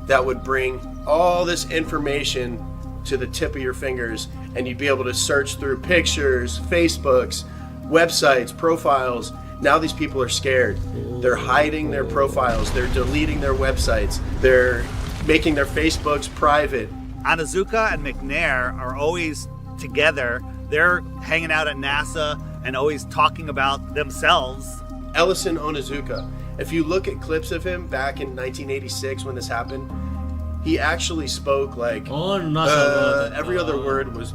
that would bring all this information to the tip of your fingers, and you'd be able to search through pictures, Facebooks, websites, profiles. Now these people are scared. They're hiding their profiles, they're deleting their websites, they're making their Facebooks private. Onizuka and McNair are always together. They're hanging out at NASA and always talking about themselves. Ellison Onizuka, if you look at clips of him back in 1986 when this happened, he actually spoke like every other word was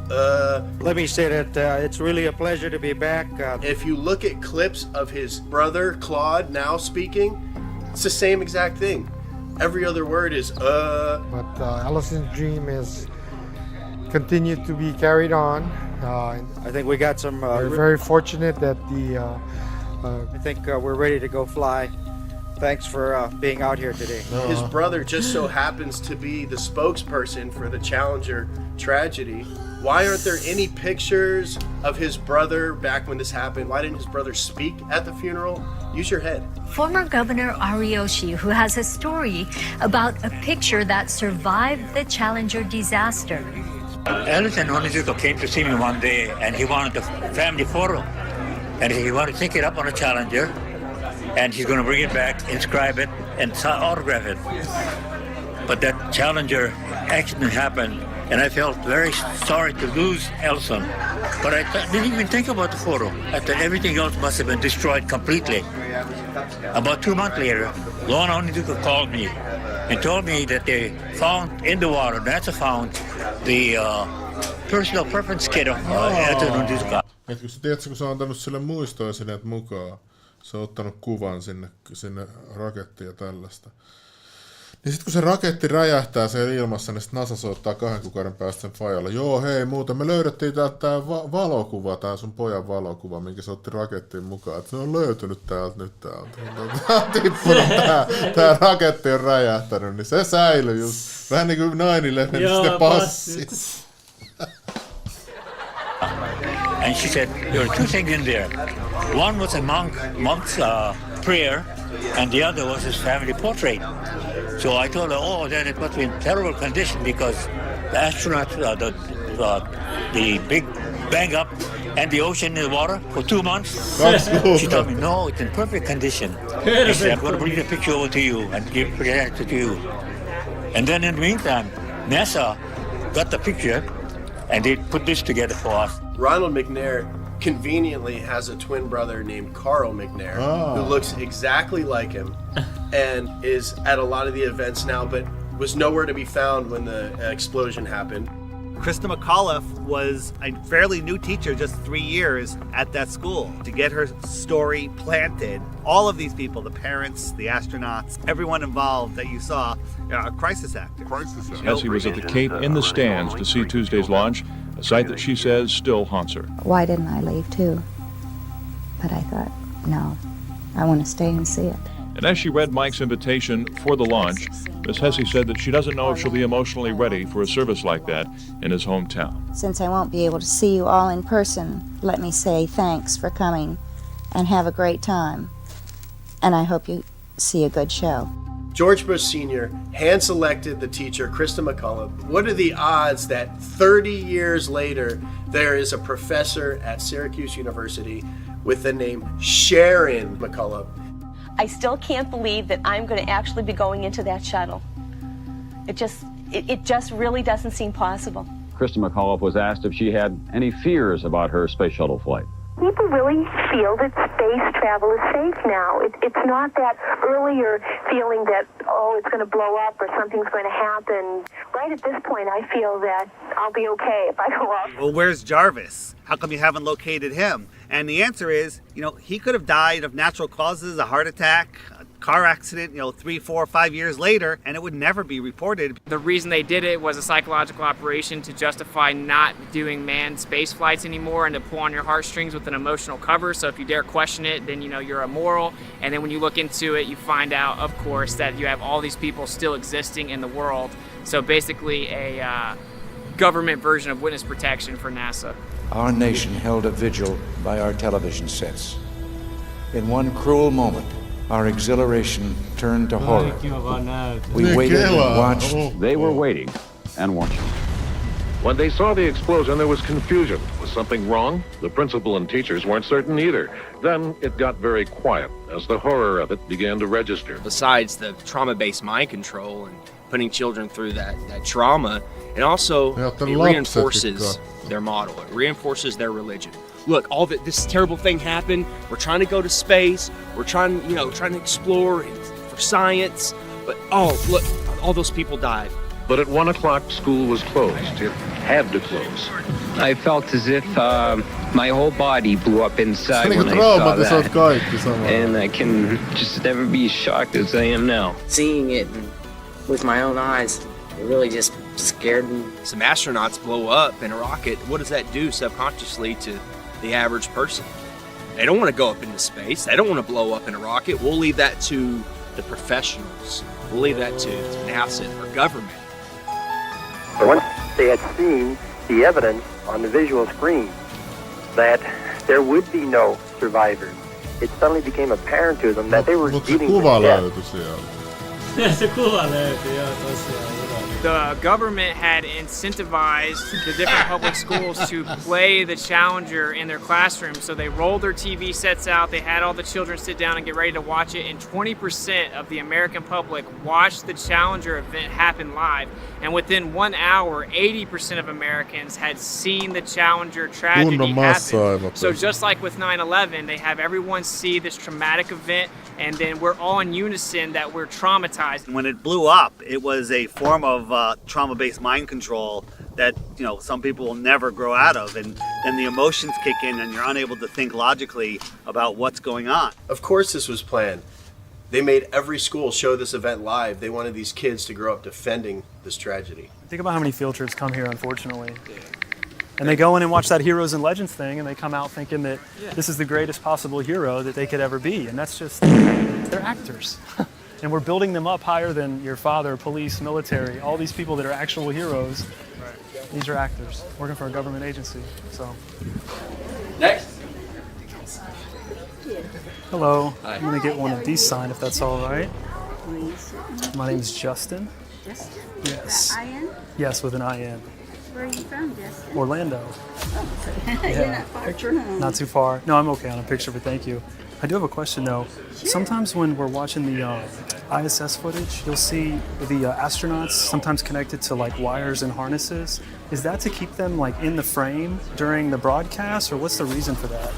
Let me say that it's really a pleasure to be back. If you look at clips of his brother Claude now speaking, it's the same exact thing. Every other word is But Ellison's dream is continued to be carried on. I think we got some... we're very fortunate that I think we're ready to go fly. Thanks for being out here today. His brother just so happens to be the spokesperson for the Challenger tragedy. Why aren't there any pictures of his brother back when this happened? Why didn't his brother speak at the funeral? Use your head. Former Governor Ariyoshi, who has a story about a picture that survived the Challenger disaster. Ellison Onizuka came to see me one day, and he wanted a family photo. And he wanted to take it up on a Challenger, and he's going to bring it back, inscribe it, and autograph it. But that Challenger accident happened, and I felt very sorry to lose Ellison. But I didn't even think about the photo. I thought everything else must have been destroyed completely. About 2 months later, Lorna Onizuka called me and told me that they found in the water, NASA found the personal preference kit of Ellison Onizuka. Kun se on antanut sille muistoesineet mukaan, se on ottanut kuvan sinne rakettiin ja tällaista. Niin sitten kun se raketti räjähtää siellä ilmassa, niin sitten NASA soittaa 2 kuukauden päästä sen fajalle. Joo, hei, muuten me löydettiin täältä tää valokuva, tää sun pojan valokuva, minkä se otti rakettiin mukaan. Että se on löytynyt täältä nyt täältä. Tää on tippunut, tää raketti on räjähtänyt, niin se säilyi just. Vähän niin kuin 9/11 sitten passi. And she said, there were 2 things in there. One was a monk's prayer, and the other was his family portrait. So I told her, oh, then it must be in terrible condition because the astronauts, the big bang up and the ocean in the water for 2 months. She told me, no, it's in perfect condition. She said, I'm going to bring the picture over to you and present it to you. And then in the meantime, NASA got the picture and they put this together for us. Ronald McNair conveniently has a twin brother named Carl McNair who looks exactly like him and is at a lot of the events now, but was nowhere to be found when the explosion happened. Krista McAuliffe was a fairly new teacher, just 3 years at that school. To get her story planted, all of these people, the parents, the astronauts, everyone involved that you saw, are crisis actors. Essie was at the Cape in the stands to see Tuesday's launch, a sight that she says still haunts her. Why didn't I leave too? But I thought, no, I want to stay and see it. And as she read Mike's invitation for the launch, Miss Hesse said that she doesn't know if she'll be emotionally ready for a service like that in his hometown. Since I won't be able to see you all in person, let me say thanks for coming and have a great time. And I hope you see a good show. George Bush Sr. hand-selected the teacher, Krista McAuliffe. What are the odds that 30 years later, there is a professor at Syracuse University with the name Sharon McAuliffe? I still can't believe that I'm going to actually be going into that shuttle. It just really doesn't seem possible. Krista McAuliffe was asked if she had any fears about her space shuttle flight. People really feel that space travel is safe now. It's not that earlier feeling that, oh, it's going to blow up or something's going to happen. Right at this point, I feel that I'll be okay if I go up. Well, where's Jarvis? How come you haven't located him? And the answer is, he could have died of natural causes, a heart attack, a car accident, 3, 4, 5 years later, and it would never be reported. The reason they did it was a psychological operation to justify not doing manned space flights anymore and to pull on your heartstrings with an emotional cover. So if you dare question it, then you're immoral. And then when you look into it, you find out, of course, that you have all these people still existing in the world. So basically a government version of witness protection for NASA. Our nation held a vigil by our television sets. In one cruel moment, our exhilaration turned to horror. We waited and watched. They were waiting and watching. When they saw the explosion, there was confusion. Was something wrong? The principal and teachers weren't certain either. Then it got very quiet as the horror of it began to register. Besides the trauma-based mind control and putting children through that trauma, it also reinforces their model. It reinforces their religion. Look, this terrible thing happened. We're trying to go to space. We're trying to explore for science. But look, all those people died. But at 1 o'clock, school was closed. It had to close. I felt as if my whole body blew up inside when I saw that. And I can just never be as shocked as I am now. Seeing it with my own eyes, it really just scared me. Some astronauts blow up in a rocket. What does that do subconsciously to the average person? They don't want to go up into space. They don't want to blow up in a rocket. We'll leave that to the professionals. We'll leave that to NASA or government. Once they had seen the evidence on the visual screen that there would be no survivors, it suddenly became apparent to them that they were dealing with death. The government had incentivized the different public schools to play the Challenger in their classrooms. So they rolled their TV sets out, they had all the children sit down and get ready to watch it, and 20% of the American public watched the Challenger event happen live. And within 1 hour, 80% of Americans had seen the Challenger tragedy happen. So just like with 9/11, they have everyone see this traumatic event, and then we're all in unison that we're traumatized. When it blew up, it was a form of trauma-based mind control that some people will never grow out of, and then the emotions kick in and you're unable to think logically about what's going on. Of course this was planned. They made every school show this event live. They wanted these kids to grow up defending this tragedy. Think about how many field trips come here, unfortunately. And they go in and watch that Heroes and Legends thing, and they come out thinking that this is the greatest possible hero that they could ever be. And that's just, they're actors. And we're building them up higher than your father, police, military, all these people that are actual heroes. These are actors working for a government agency. So. Next. Hello. I'm going to get one of these signed if that's all right. My name is Justin. Justin? Yes. I-N? Yes, with an I-N. Where are you from, Justin? Orlando. Oh, you're not far from home. Not too far. No, I'm okay on a picture, but thank you. I do have a question though. Sure. Sometimes when we're watching the ISS footage, you'll see the astronauts sometimes connected to like wires and harnesses. Is that to keep them like in the frame during the broadcast, or what's the reason for that?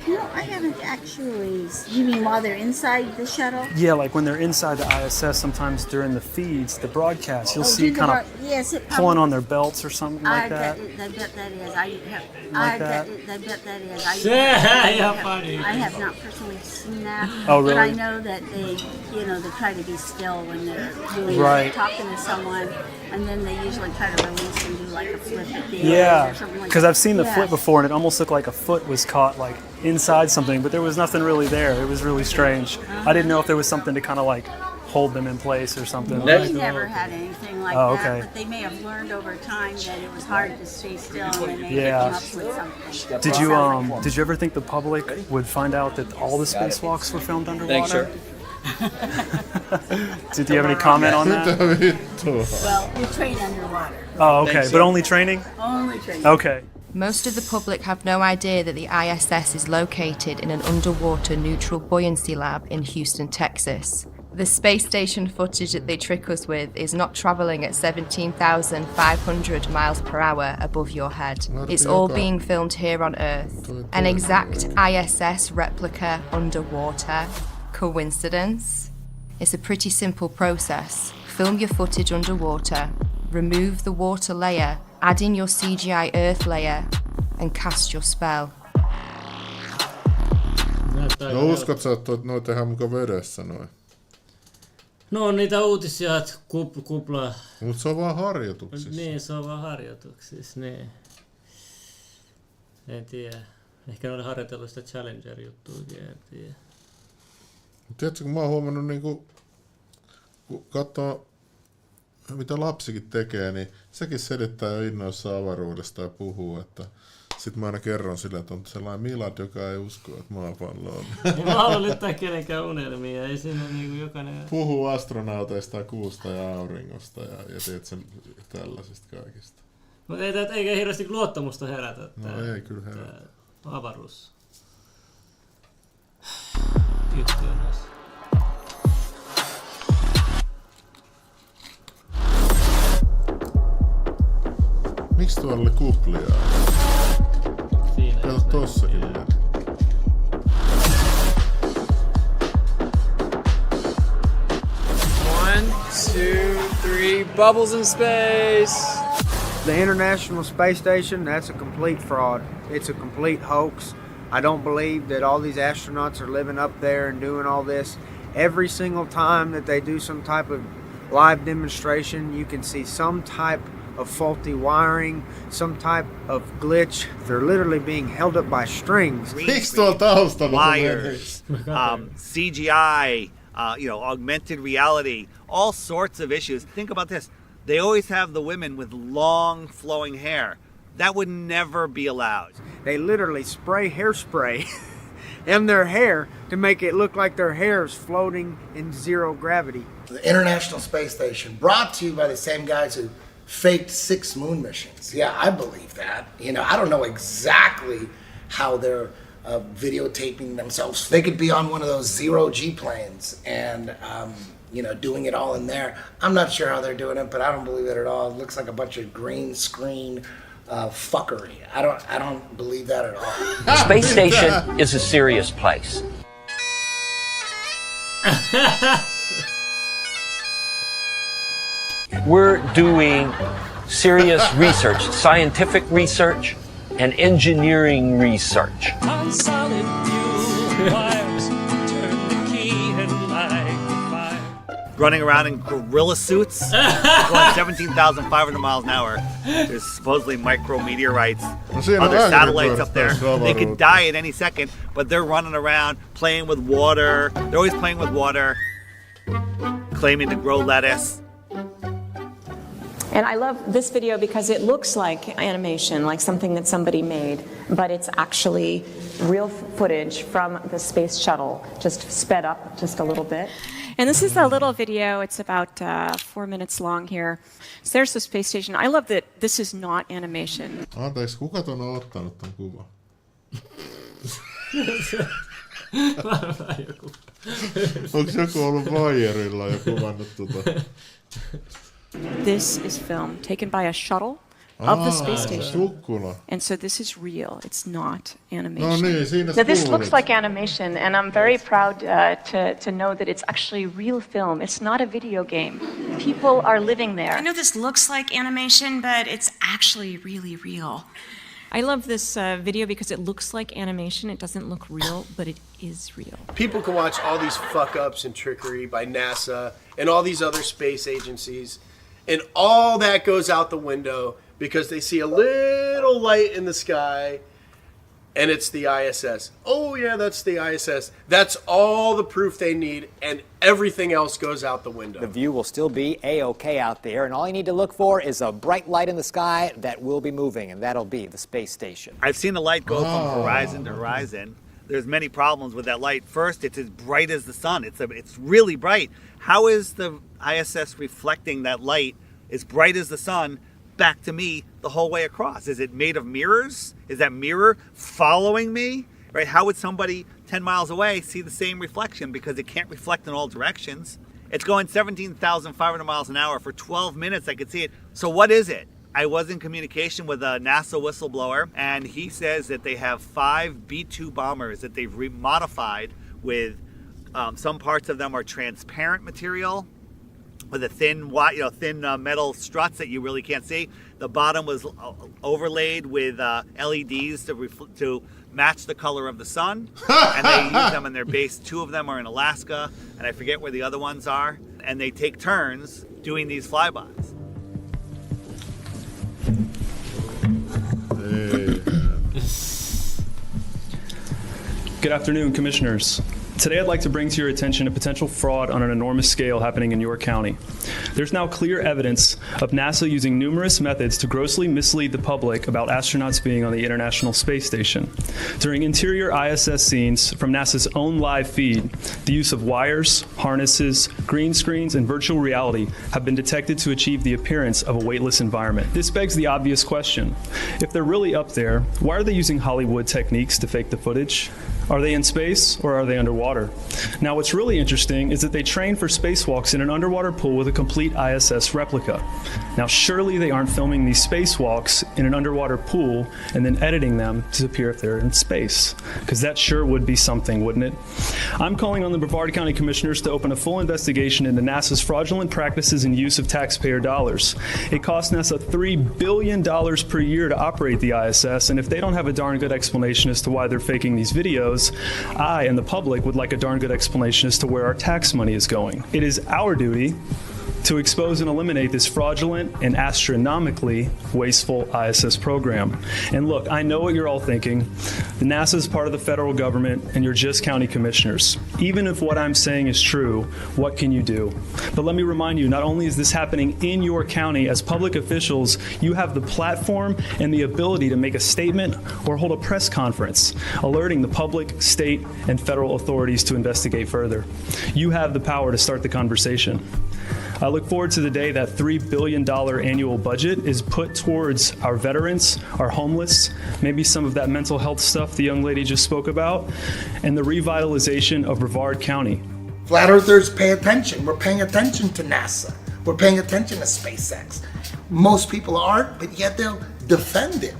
No, I haven't actually. You mean while they're inside the shuttle? Yeah, like when they're inside the ISS, sometimes during the feeds, the broadcast, you'll see kind of pulling on their belts or something like that. I bet that is. I bet that is. I have not personally seen that. Oh, really? But I know that they try to be still when they're doing talking to someone, and then they usually try to release and do like a flip at the end or something like that. Because I've seen the flip before, and it almost looked like a foot was caught like inside something, but there was nothing really there. It was really strange. I didn't know if there was something to kind of like hold them in place or something. They never had anything like that, okay. But they may have learned over time that it was hard to stay still, and they may have come up with something. Did you ever think the public would find out that all the spacewalks were filmed underwater? Thanks, Did you have any comment on that? Well, we train underwater. Oh, okay, but only training? Only training. Okay. Most of the public have no idea that the ISS is located in an underwater neutral buoyancy lab in Houston, Texas. The space station footage that they trick us with is not travelling at 17,500 miles per hour above your head. It's all being filmed here on Earth. An exact ISS replica underwater. Coincidence? It's a pretty simple process. Film your footage underwater, remove the water layer, add in your CGI Earth layer, and cast your spell. No uskot sä, että noin tehdään muka vedessä noin? No on niitä uutisia, että kupla... Mutta se on vaan harjoituksissa. Niin, se on vaan harjoituksissa, niin. En tiedä. Ehkä ne oli harjoitellut sitä Challenger-juttuakin, en tiedä. Tiedätkö, kun mä oon huomannut, niin kun katsoo, mitä lapsikin tekee, niin sekin selittää jo innoissaan avaruudesta ja puhuu, että sitten mä aina kerron sille, että on sellainen Milad, joka ei usko, että maapallo on. Mä haluan lyttää kenenkään unelmia, ei siinä niinku jokainen... Puhuu astronauteista, kuusta ja auringosta ja tiedät sen tällaisista kaikista. Mutta eikä hirveästi luottamusta herätä. No ei kyllä herätä. Avaruus. Juttu on näissä. Miksi tuolla oli kuplia? Kato tossakin. Yeah. 1, 2, 3, bubbles in space! The International Space Station, that's a complete fraud. It's a complete hoax. I don't believe that all these astronauts are living up there and doing all this. Every single time that they do some type of live demonstration, you can see some type of faulty wiring, some type of glitch. They're literally being held up by strings. Wires, CGI, augmented reality, all sorts of issues. Think about this. They always have the women with long flowing hair. That would never be allowed. They literally spray hairspray in their hair to make it look like their hair is floating in zero gravity. The International Space Station, brought to you by the same guys who faked 6 moon missions. Yeah, I believe that. I don't know exactly how they're videotaping themselves. They could be on one of those zero-G planes and, doing it all in there. I'm not sure how they're doing it, but I don't believe it at all. It looks like a bunch of green screen fuckery. I don't believe that at all. The space station is a serious place. We're doing serious research, scientific research, and engineering research. On solid fuel wires, turn the key and light the fire. Running around in gorilla suits, going 17,500 miles an hour. There's supposedly micrometeorites, other satellites up there. They could die at any second, but they're running around playing with water. They're always playing with water, claiming to grow lettuce. And I love this video because it looks like animation, like something that somebody made, but it's actually real footage from the space shuttle, just sped up just a little bit. And this is a little video. It's about 4 minutes long here. So there's the space station. I love that this is not animation. Anteeksi, kuka ton on ottanut ton kuvan? Onko joku ollut vaijerilla ja kuvannut tota? This is film taken by a shuttle of the space station. Sukkula. And so this is real. It's not animation. No niin, siinä Now this looks like animation, and I'm very proud to know that it's actually real film. It's not a video game. People are living there. I know this looks like animation, but it's actually really real. I love this video because it looks like animation. It doesn't look real, but it is real. People can watch all these fuck-ups and trickery by NASA and all these other space agencies, and all that goes out the window because they see a little light in the sky, and it's the ISS. Oh yeah, that's the ISS. That's all the proof they need, and everything else goes out the window. The view will still be A-OK out there, and all you need to look for is a bright light in the sky that will be moving, and that'll be the space station. I've seen the light go from horizon to horizon. There's many problems with that light. First, it's as bright as the sun. It's really bright. How is the ISS reflecting that light as bright as the sun back to me the whole way across? Is it made of mirrors? Is that mirror following me? Right? How would somebody 10 miles away see the same reflection? Because it can't reflect in all directions. It's going 17,500 miles an hour for 12 minutes. I could see it. So what is it? I was in communication with a NASA whistleblower, and he says that they have 5 B-2 bombers that they've remodified with some parts of them are transparent material with a thin metal struts that you really can't see. The bottom was overlaid with LEDs to match the color of the sun, and they use them in their base. 2 of them are in Alaska, and I forget where the other ones are, and they take turns doing these flybys. Good afternoon, Commissioners. Today I'd like to bring to your attention a potential fraud on an enormous scale happening in York County. There's now clear evidence of NASA using numerous methods to grossly mislead the public about astronauts being on the International Space Station. During interior ISS scenes from NASA's own live feed, the use of wires, harnesses, green screens, and virtual reality have been detected to achieve the appearance of a weightless environment. This begs the obvious question. If they're really up there, why are they using Hollywood techniques to fake the footage? Are they in space or are they underwater? Now, what's really interesting is that they train for spacewalks in an underwater pool with a complete ISS replica. Now, surely they aren't filming these spacewalks in an underwater pool and then editing them to appear if they're in space, because that sure would be something, wouldn't it? I'm calling on the Brevard County Commissioners to open a full investigation into NASA's fraudulent practices and use of taxpayer dollars. It costs NASA $3 billion per year to operate the ISS, and if they don't have a darn good explanation as to why they're faking these videos, I and the public would like a darn good explanation as to where our tax money is going. It is our duty to expose and eliminate this fraudulent and astronomically wasteful ISS program. And look, I know what you're all thinking. The NASA is part of the federal government and you're just county commissioners. Even if what I'm saying is true, what can you do? But let me remind you, not only is this happening in your county, as public officials, you have the platform and the ability to make a statement or hold a press conference, alerting the public, state, and federal authorities to investigate further. You have the power to start the conversation. I look forward to the day that $3 billion annual budget is put towards our veterans, our homeless, maybe some of that mental health stuff the young lady just spoke about, and the revitalization of Brevard County. Flat Earthers pay attention. We're paying attention to NASA. We're paying attention to SpaceX. Most people aren't, but yet they'll defend it.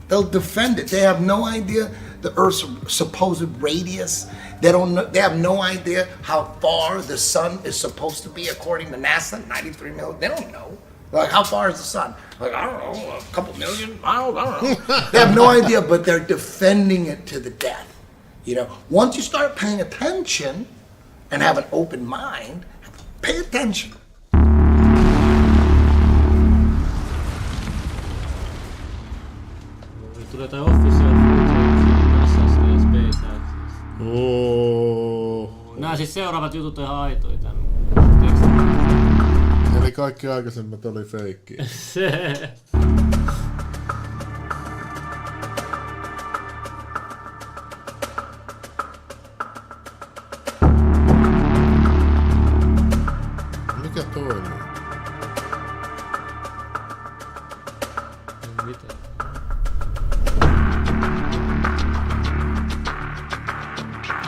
They'll defend it. They have no idea the Earth's supposed radius. They have no idea how far the sun is supposed to be according to NASA, 93 million. They don't know. Like, how far is the sun? Like, I don't know, a couple million miles, I don't know. They have no idea, but they're defending it to the death. You know, once you start paying attention and have an open mind, pay attention. Tulee tää official NASAsta ja SpaceXista. Nää siis seuraavat jutut on ihan aitoja tänne. Eli kaikki aikaisemmat oli feikkiä. Mikä toi on? Mitä?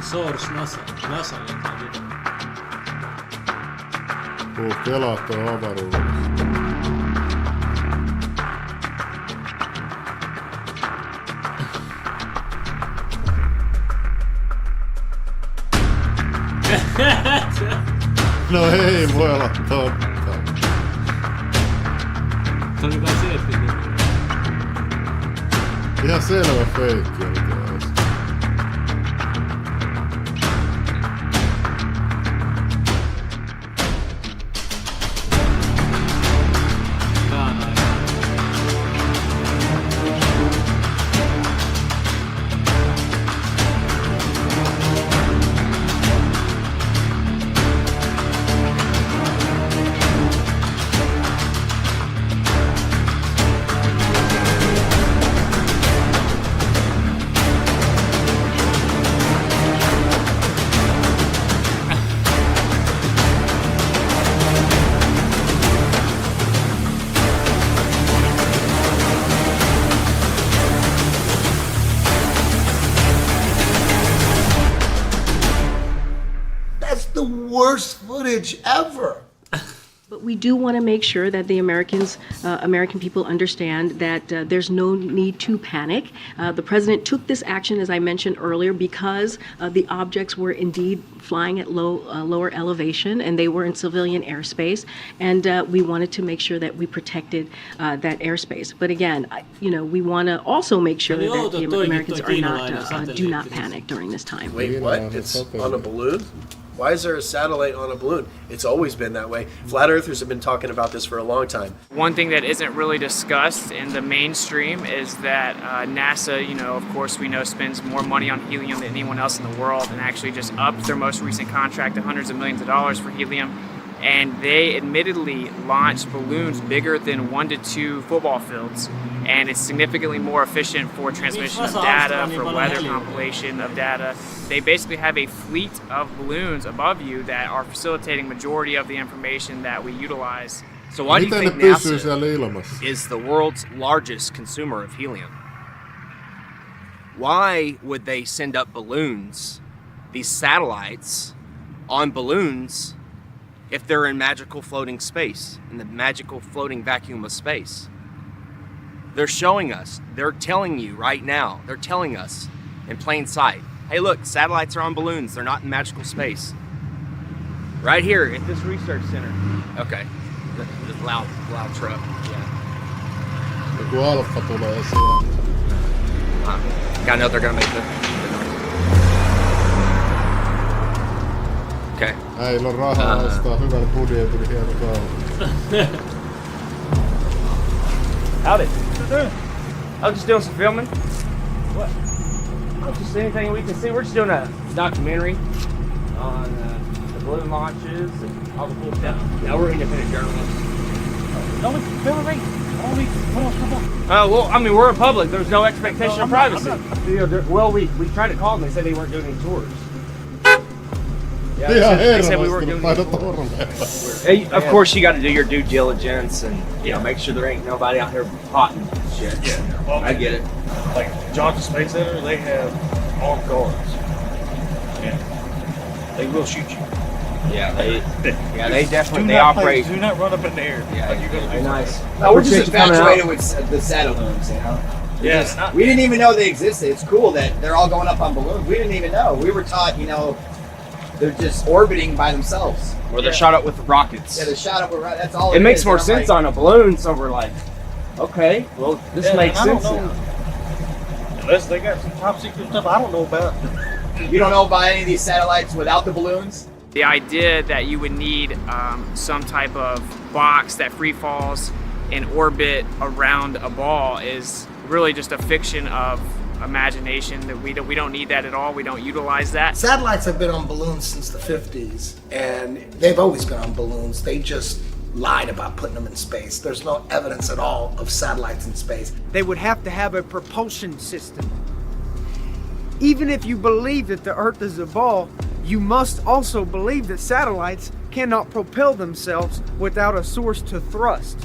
Source NASA jotain video. Kelat on avaruudessa. No ei voi olla totta. Se oli kai se, että ihan selvä feikki oli tuo äsken. worst footage ever. But we do want to make sure that the American people understand that there's no need to panic. The president took this action, as I mentioned earlier, because the objects were indeed flying at lower elevation, and they were in civilian airspace, and we wanted to make sure that we protected that airspace. But again, we want to also make sure that the Americans are not do not panic during this time. Wait, what? It's on a balloon? Why is there a satellite on a balloon? It's always been that way. Flat Earthers have been talking about this for a long time. One thing that isn't really discussed in the mainstream is that NASA, of course we know, spends more money on helium than anyone else in the world, and actually just upped their most recent contract to hundreds of millions of dollars for helium. And they admittedly launched balloons bigger than 1 to 2 football fields. And it's significantly more efficient for transmission of data, for weather compilation of data. They basically have a fleet of balloons above you that are facilitating majority of the information that we utilize. So why do you think NASA is the world's largest consumer of helium? Why would they send up balloons, these satellites, on balloons if they're in magical floating space, in the magical floating vacuum of space? They're showing us, they're telling you right now, they're telling us in plain sight, hey look, satellites are on balloons, they're not in magical space. Right here at this research center. Okay, this loud truck, yeah. Joku alfa tulee siellä. I know they're gonna make the okay. Äillä on rahaa ostaa hyvällä budjetilla hieno kaupunki. Howdy. I was just doing some filming. What? Just anything we can see. We're just doing a documentary on the balloon launches and all the cool stuff. Yeah, we're independent journalists. Don't film me. Oh, well, I mean, we're in public. There's no expectation of privacy. Well, we tried to call them. They said they weren't doing any tours. Yeah, they said we weren't doing any tours. Hey, of course, you got to do your due diligence and make sure there ain't nobody out here potting shit. Yeah, well, I get it. Like Johnson Space Center, they have armed guards. Yeah, they will shoot you. Yeah, they definitely operate. Do not run up in the air. Yeah, like you're gonna be nice. No, we're just infatuated with the satellites, Yeah, we didn't even know they existed. It's cool that they're all going up on balloons. We didn't even know. We were taught, they're just orbiting by themselves. Or they're shot up with rockets. Yeah, they're shot up with rockets. That's all. It makes more sense on a balloon, so we're like, okay, well, this makes sense now. Unless they got some top secret stuff I don't know about. You don't know about any of these satellites without the balloons? The idea that you would need some type of box that free falls in orbit around a ball is really just a fiction of imagination. That we don't need that at all. We don't utilize that. Satellites have been on balloons since the 50s, and they've always been on balloons. They just lied about putting them in space. There's no evidence at all of satellites in space. They would have to have a propulsion system. Even if you believe that the Earth is a ball, you must also believe that satellites cannot propel themselves without a source to thrust.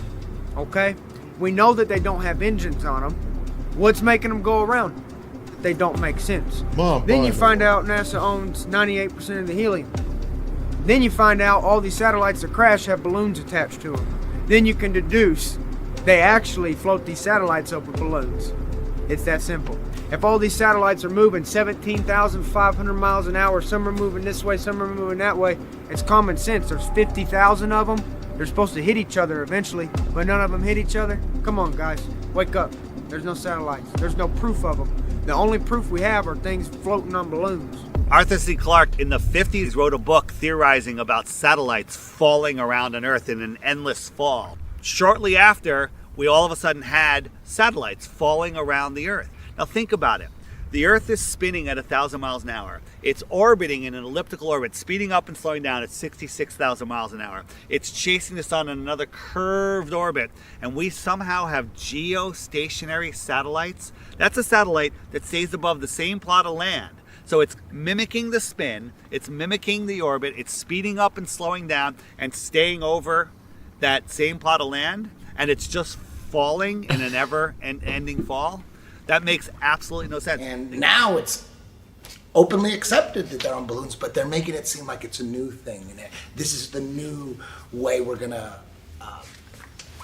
Okay? We know that they don't have engines on them. What's making them go around? They don't make sense. Then you find out NASA owns 98% of the helium. Then you find out all these satellites that crash have balloons attached to them. Then you can deduce they actually float these satellites over balloons. It's that simple. If all these satellites are moving 17,500 miles an hour, some are moving this way, some are moving that way, it's common sense. There's 50,000 of them. They're supposed to hit each other eventually, but none of them hit each other. Come on, guys, wake up. There's no satellites. There's no proof of them. The only proof we have are things floating on balloons. Arthur C. Clarke in the 50s wrote a book theorizing about satellites falling around on Earth in an endless fall. Shortly after, we all of a sudden had satellites falling around the Earth. Now think about it. The Earth is spinning at 1,000 miles an hour. It's orbiting in an elliptical orbit, speeding up and slowing down at 66,000 miles an hour. It's chasing the sun in another curved orbit, and we somehow have geostationary satellites. That's a satellite that stays above the same plot of land. So it's mimicking the spin, it's mimicking the orbit, it's speeding up and slowing down and staying over that same plot of land, and it's just falling in an ever-ending fall. That makes absolutely no sense. And now it's openly accepted that they're on balloons, but they're making it seem like it's a new thing. And this is the new way we're gonna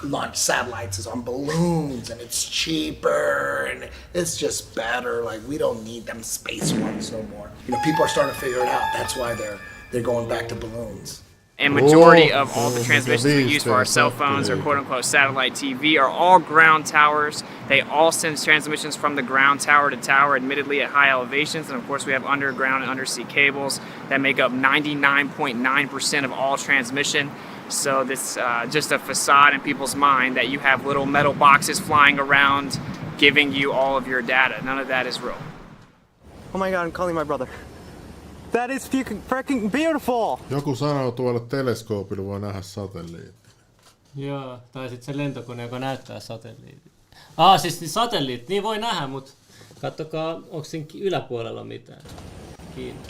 launch satellites is on balloons, and it's cheaper, and it's just better. Like, we don't need them space ones no more. You know, people are starting to figure it out. That's why they're going back to balloons. And majority of all the transmissions we use for our cell phones or quote-unquote satellite TV are all ground towers. They all send transmissions from the ground tower to tower, admittedly at high elevations. And of course we have underground and undersea cables that make up 99.9% of all transmission. So this just a facade in people's mind that you have little metal boxes flying around giving you all of your data. None of that is real. Oh my God, I'm calling my brother. That is freaking beautiful! Joku sanoo tuolla teleskoopilla voi nähdä satelliitti. Joo, tai sitten se lentokone, joka näyttää satelliitit. Siis satelliitti, niin voi nähdä, mutta katsokaa, onko siinä yläpuolella mitään. Kiinni.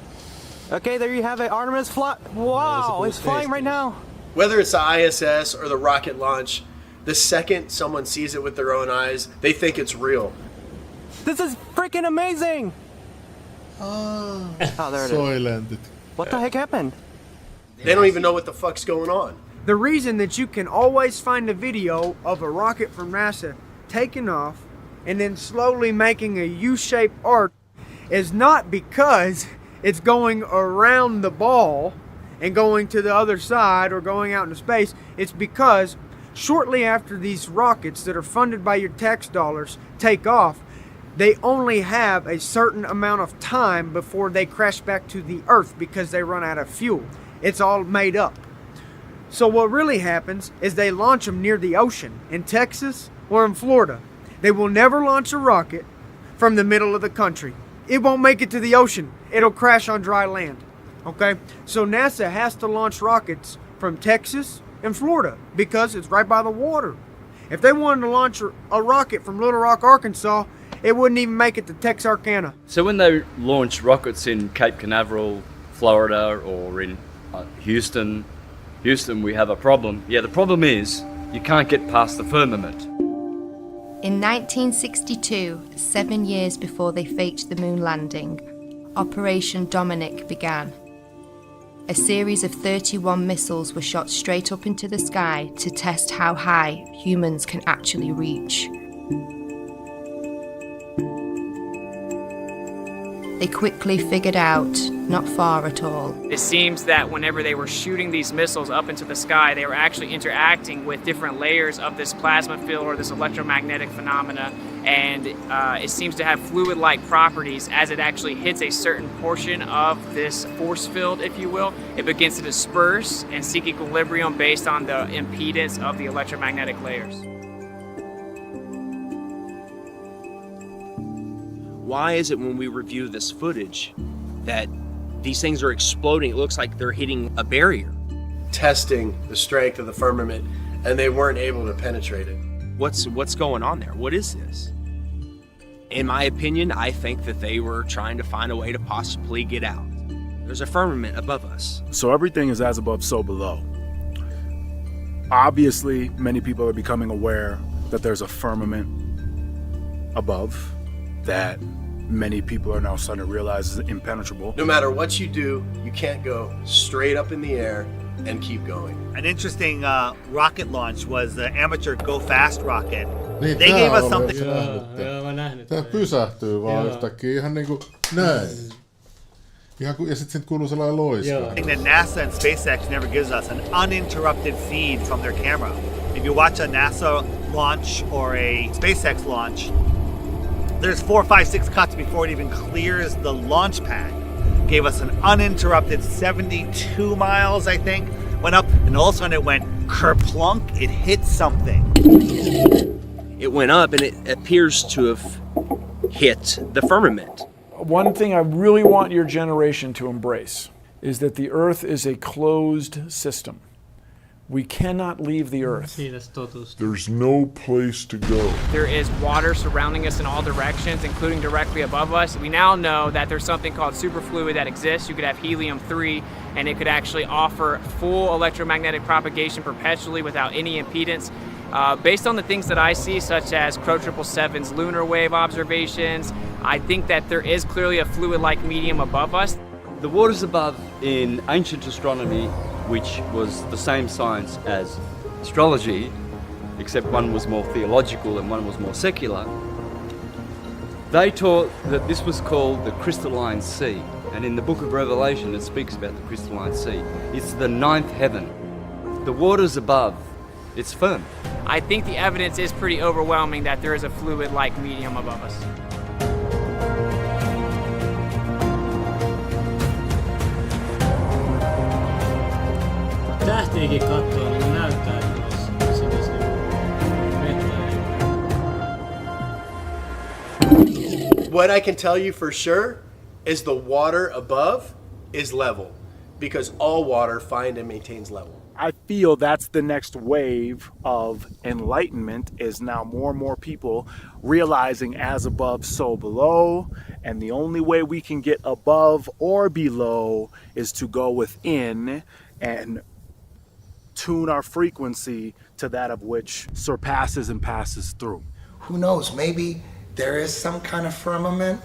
Okay, there you have it. Artemis fly. Wow, it's flying right now. Whether it's the ISS or the rocket launch, the second someone sees it with their own eyes, they think it's real. This is freaking amazing! Oh, there it is. What the heck happened? They don't even know what the fuck's going on. The reason that you can always find a video of a rocket from NASA taking off and then slowly making a U-shaped arc is not because it's going around the ball and going to the other side or going out into space. It's because shortly after these rockets that are funded by your tax dollars take off, they only have a certain amount of time before they crash back to the Earth because they run out of fuel. It's all made up. So what really happens is they launch them near the ocean in Texas or in Florida. They will never launch a rocket from the middle of the country. It won't make it to the ocean. It'll crash on dry land. Okay? So NASA has to launch rockets from Texas and Florida because it's right by the water. If they wanted to launch a rocket from Little Rock, Arkansas, it wouldn't even make it to Texarkana. So when they launch rockets in Cape Canaveral, Florida, or in Houston, we have a problem. Yeah, the problem is you can't get past the firmament. In 1962, 7 years before they faked the moon landing, Operation Dominic began. A series of 31 missiles were shot straight up into the sky to test how high humans can actually reach. They quickly figured out not far at all. It seems that whenever they were shooting these missiles up into the sky, they were actually interacting with different layers of this plasma field or this electromagnetic phenomena, and it seems to have fluid-like properties. As it actually hits a certain portion of this force field, if you will, it begins to disperse and seek equilibrium based on the impedance of the electromagnetic layers. Why is it when we review this footage that these things are exploding? It looks like they're hitting a barrier. Testing the strength of the firmament, and they weren't able to penetrate it. What's going on there? What is this? In my opinion, I think that they were trying to find a way to possibly get out. There's a firmament above us. So everything is as above, so below. Obviously, many people are becoming aware that there's a firmament above that many people are now starting to realize is impenetrable. No matter what you do, you can't go straight up in the air and keep going. An interesting rocket launch was the amateur Go Fast rocket. Niin, they gave us something. Tää pysähtyy vaan yhtäkkiä ihan niinku näin. Ja sit siitä kuuluu sellainen loiska. That NASA and SpaceX never gives us an uninterrupted feed from their camera. If you watch a NASA launch or a SpaceX launch, there's 4, 5, 6 cuts before it even clears the launch pad. Gave us an uninterrupted 72 miles, I think. Went up, and all of a sudden it went kerplunk. It hit something. It went up, and it appears to have hit the firmament. One thing I really want your generation to embrace is that the Earth is a closed system. We cannot leave the Earth. There's no place to go. There is water surrounding us in all directions, including directly above us. We now know that there's something called superfluid that exists. You could have helium-3, and it could actually offer full electromagnetic propagation perpetually without any impedance. Based on the things that I see, such as Crow 777's lunar wave observations, I think that there is clearly a fluid-like medium above us. The waters above in ancient astronomy, which was the same science as astrology, except one was more theological and one was more secular, they taught that this was called the crystalline sea. And in the book of Revelation, it speaks about the crystalline sea. It's the ninth heaven. The waters above, it's firm. I think the evidence is pretty overwhelming that there is a fluid-like medium above us. Tähtiäkin katsoo, niin näyttää, että olisi What I can tell you for sure is the water above is level, because all water finds and maintains level. I feel that's the next wave of enlightenment, is now more and more people realizing as above, so below. And the only way we can get above or below is to go within and tune our frequency to that of which surpasses and passes through. Who knows, maybe there is some kind of firmament,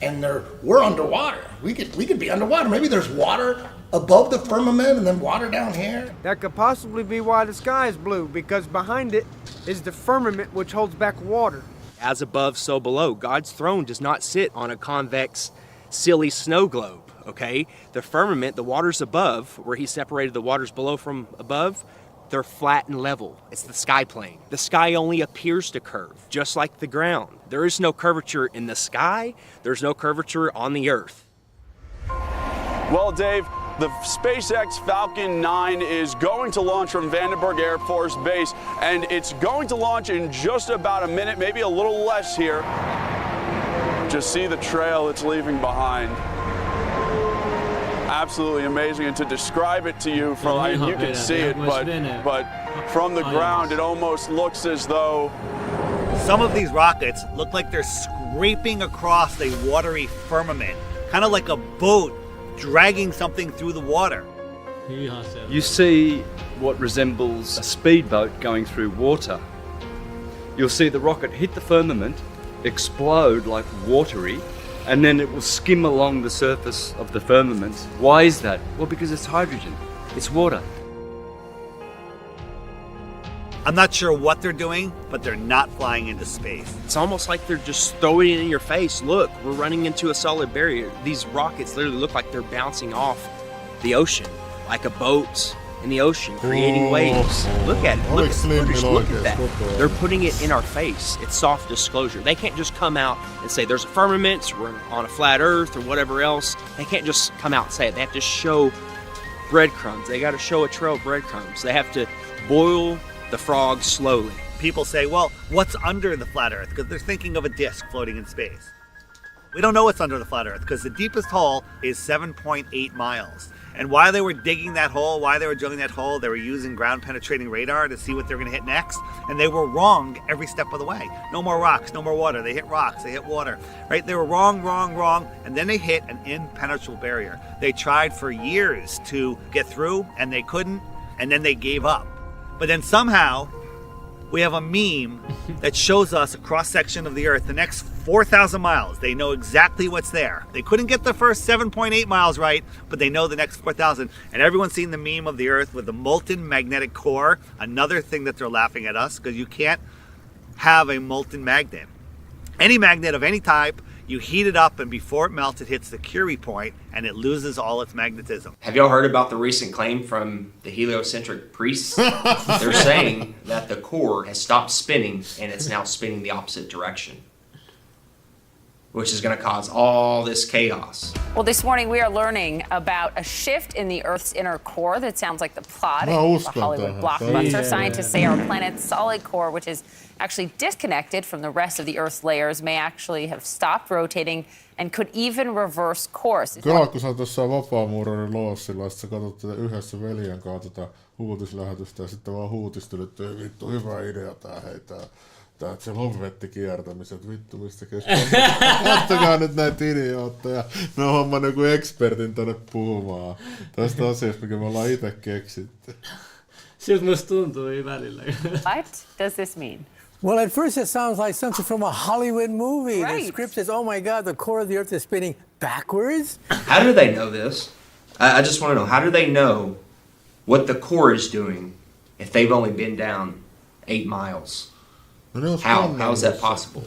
and we're underwater. We could be underwater. Maybe there's water above the firmament and then water down here. That could possibly be why the sky is blue, because behind it is the firmament which holds back water. As above, so below. God's throne does not sit on a convex, silly snow globe, okay? The firmament, the waters above, where he separated the waters below from above, they're flat and level. It's the sky plane. The sky only appears to curve, just like the ground. There is no curvature in the sky. There's no curvature on the earth. Well, Dave, the SpaceX Falcon 9 is going to launch from Vandenberg Air Force Base, and it's going to launch in just about a minute, maybe a little less here. Just see the trail it's leaving behind. Absolutely amazing, and to describe it to you, you can see it, but from the ground, it almost looks as though some of these rockets look like they're scraping across a watery firmament, kind of like a boat dragging something through the water. You see what resembles a speedboat going through water. You'll see the rocket hit the firmament, explode like watery, and then it will skim along the surface of the firmament. Why is that? Well, because it's hydrogen. It's water. I'm not sure what they're doing, but they're not flying into space. It's almost like they're just throwing it in your face. Look, we're running into a solid barrier. These rockets literally look like they're bouncing off the ocean, like a boat in the ocean, creating waves. Look at it. Look at that. They're putting it in our face. It's soft disclosure. They can't just come out and say there's a firmament, we're on a flat earth or whatever else. They can't just come out and say it. They have to show breadcrumbs. They got to show a trail of breadcrumbs. They have to boil the frog slowly. People say, well, what's under the flat earth? Because they're thinking of a disk floating in space. We don't know what's under the flat earth because the deepest hole is 7.8 miles. And while they were digging that hole, while they were drilling that hole, they were using ground penetrating radar to see what they're going to hit next. And they were wrong every step of the way. No more rocks, no more water. They hit rocks, they hit water, right? They were wrong. And then they hit an impenetrable barrier. They tried for years to get through and they couldn't. And then they gave up. But then somehow we have a meme that shows us a cross-section of the earth, the next 4,000 miles. They know exactly what's there. They couldn't get the first 7.8 miles right, but they know the next 4,000. And everyone's seen the meme of the earth with the molten magnetic core. Another thing that they're laughing at us, because you can't have a molten magnet. Any magnet of any type, you heat it up, and before it melts, it hits the Curie point, and it loses all its magnetism. Have y'all heard about the recent claim from the heliocentric priests? They're saying that the core has stopped spinning and it's now spinning the opposite direction, which is going to cause all this chaos. Well, this morning we are learning about a shift in the Earth's inner core that sounds like the plot of a Hollywood blockbuster. Scientists say our planet's solid core, which is actually disconnected from the rest of the Earth's layers, may actually have stopped rotating and could even reverse course. Kyllä, kun sä tuossa vapaamuurarin loossilla, että sä katsot yhdessä veljen kanssa tätä uutislähetystä ja sitten vaan huutistelut, että vittu, hyvä idea tää heitää. Tää, että siellä on vettikiertämiset, vittu mistä keskellä. Kattokaa nyt näitä idiootteja. Me on hommannut joku ekspertin tänne puhumaan tästä asiasta, mikä me ollaan itse keksitty. Siltä musta tuntuu välillä. What does this mean? Well, at first it sounds like something from a Hollywood movie. Right. The script says, oh my God, the core of the Earth is spinning backwards. How do they know this? I just want to know, how do they know what the core is doing if they've only been down 8 miles? How is that possible?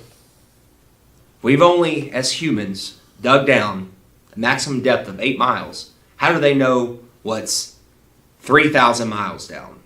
We've only, as humans, dug down a maximum depth of 8 miles. How do they know what's 3,000 miles down?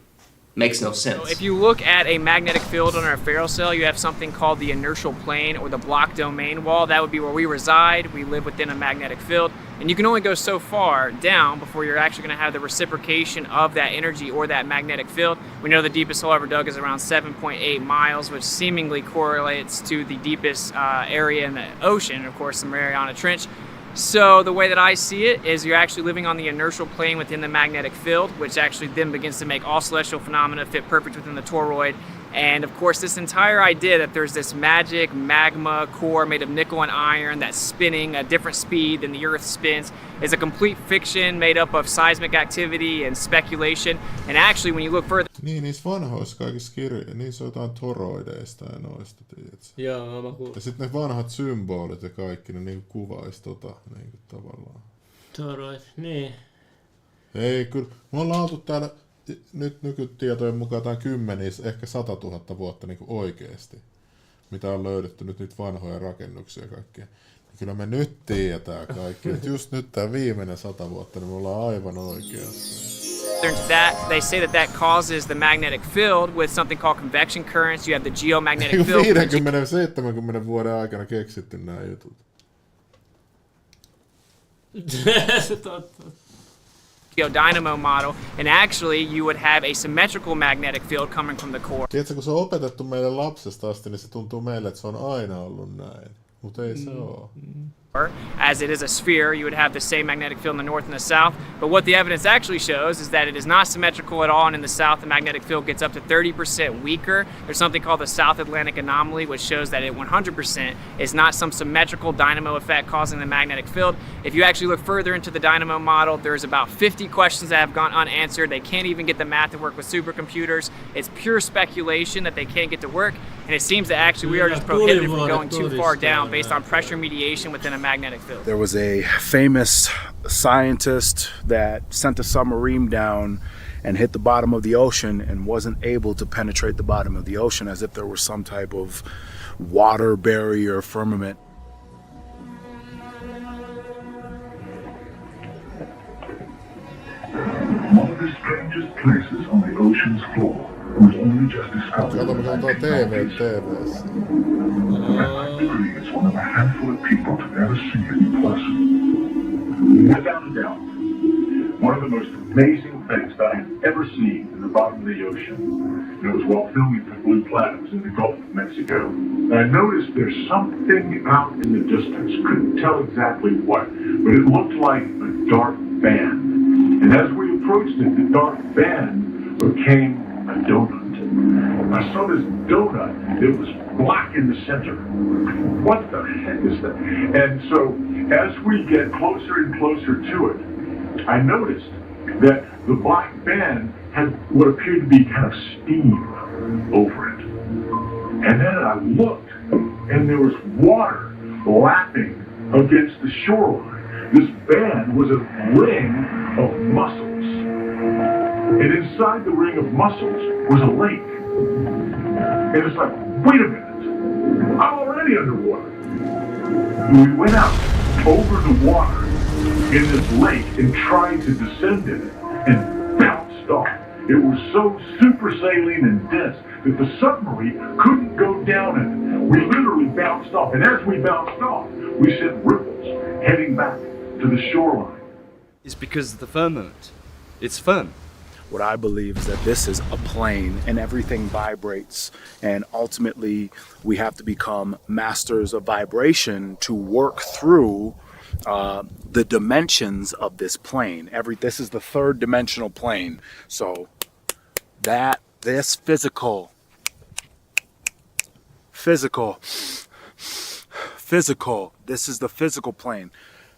Makes no sense. So if you look at a magnetic field on our ferrocell, you have something called the inertial plane or the block domain wall. That would be where we reside. We live within a magnetic field. And you can only go so far down before you're actually going to have the reciprocation of that energy or that magnetic field. We know the deepest hole ever dug is around 7.8 miles, which seemingly correlates to the deepest area in the ocean, of course, the Mariana Trench. So the way that I see it is you're actually living on the inertial plane within the magnetic field, which actually then begins to make all celestial phenomena fit perfect within the toroid. And of course, this entire idea that there's this magic magma core made of nickel and iron that's spinning at a different speed than the Earth spins is a complete fiction made up of seismic activity and speculation. And actually, when you look further... Niin, niissä vanhoissa kaikissa niissä on jotain toroideista ja noista, tiedätkö? Joo, mä kuulin. Ja sitten ne vanhat symbolit ja kaikki, ne niinku kuvaisi niinku tavallaan. Toroid, niin. Ei, kyllä. Me ollaan oltu täällä nyt nykytietojen mukaan jotain 10, ehkä 100 000 vuotta niin oikeasti, mitä on löydetty nyt vanhoja rakennuksia ja kaikkea. Kyllä me nyt tiedetään kaikki. Just nyt tämä viimeinen 100 vuotta, niin me ollaan aivan oikeassa. That they say that causes the magnetic field with something called convection currents. You have the geomagnetic field. 50-70 vuoden aikana keksitty nämä jutut. Dynamo model, and actually you would have a symmetrical magnetic field coming from the core. Tiedätkö, kun se on opetettu meille lapsesta asti, niin se tuntuu meille, että se on aina ollut näin. Mutta ei se ole. As it is a sphere, you would have the same magnetic field in the north and the south. But what the evidence actually shows is that it is not symmetrical at all, and in the south, the magnetic field gets up to 30% weaker. There's something called the South Atlantic anomaly, which shows that it 100% is not some symmetrical dynamo effect causing the magnetic field. If you actually look further into the dynamo model, there's about 50 questions that have gone unanswered. They can't even get the math to work with supercomputers. It's pure speculation that they can't get to work. And it seems that actually we are just prohibited from going too far down based on pressure mediation within a magnetic field. There was a famous scientist that sent a submarine down and hit the bottom of the ocean and wasn't able to penetrate the bottom of the ocean, as if there was some type of water barrier firmament. One of the strangest places on the ocean's floor was only just discovered. And I believe it's one of a handful of people to ever see it in person. Without a doubt, one of the most amazing things that I have ever seen in the bottom of the ocean. And it was while filming for Blue Planet in the Gulf of Mexico. And I noticed there's something out in the distance. Couldn't tell exactly what, but it looked like a dark band. And as we approached it, the dark band became a donut. I saw this donut. It was black in the center. What the heck is that? And so as we get closer and closer to it, I noticed that the black band had what appeared to be kind of steam over it. And then I looked, and there was water lapping against the shoreline. This band was a ring of mussels. And inside the ring of mussels was a lake. And it's like, wait a minute, I'm already underwater. And we went out over the water in this lake and tried to descend in it and bounced off. It was so super saline and dense that the submarine couldn't go down in it. We literally bounced off. And as we bounced off, we sent ripples heading back to the shoreline. It's because of the firmament. It's firm. What I believe is that this is a plane and everything vibrates, and ultimately we have to become masters of vibration to work through the dimensions of this plane. This is the third dimensional plane. So this physical, this is the physical plane.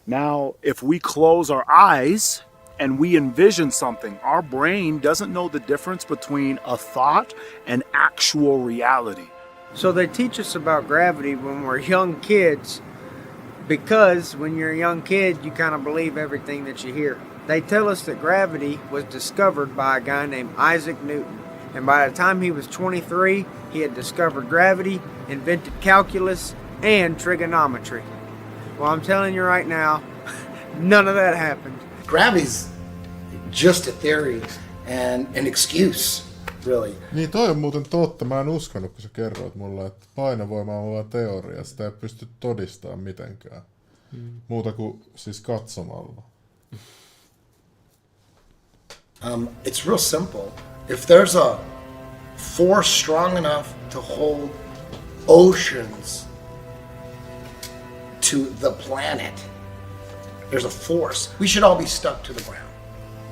Now, if we close our eyes and we envision something, our brain doesn't know the difference between a thought and actual reality. So they teach us about gravity when we're young kids, because when you're a young kid, you kind of believe everything that you hear. They tell us that gravity was discovered by a guy named Isaac Newton. And by the time he was 23, he had discovered gravity, invented calculus, and trigonometry. Well, I'm telling you right now, none of that happened. Gravity's just a theory and an excuse, really. Niin toi on muuten totta. Mä en uskonut, kun sä kerroit mulle, että painovoima on vaan teoria. Sitä ei pysty todistamaan mitenkään. Muuta kuin siis katsomalla. It's real simple. If there's a force strong enough to hold oceans to the planet, there's a force. We should all be stuck to the ground.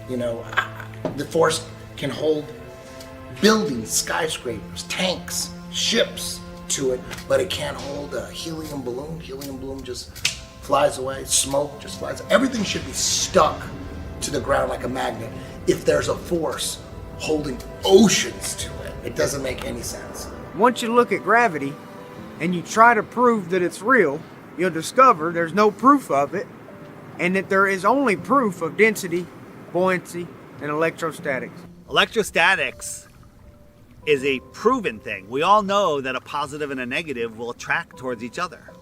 You know, the force can hold buildings, skyscrapers, tanks, ships to it, but it can't hold a helium balloon. Helium balloon just flies away. Smoke just flies. Everything should be stuck to the ground like a magnet. If there's a force holding oceans to it, it doesn't make any sense. Once you look at gravity and you try to prove that it's real, you'll discover there's no proof of it, and that there is only proof of density, buoyancy, and electrostatics. Electrostatics is a proven thing. We all know that a positive and a negative will attract towards each other.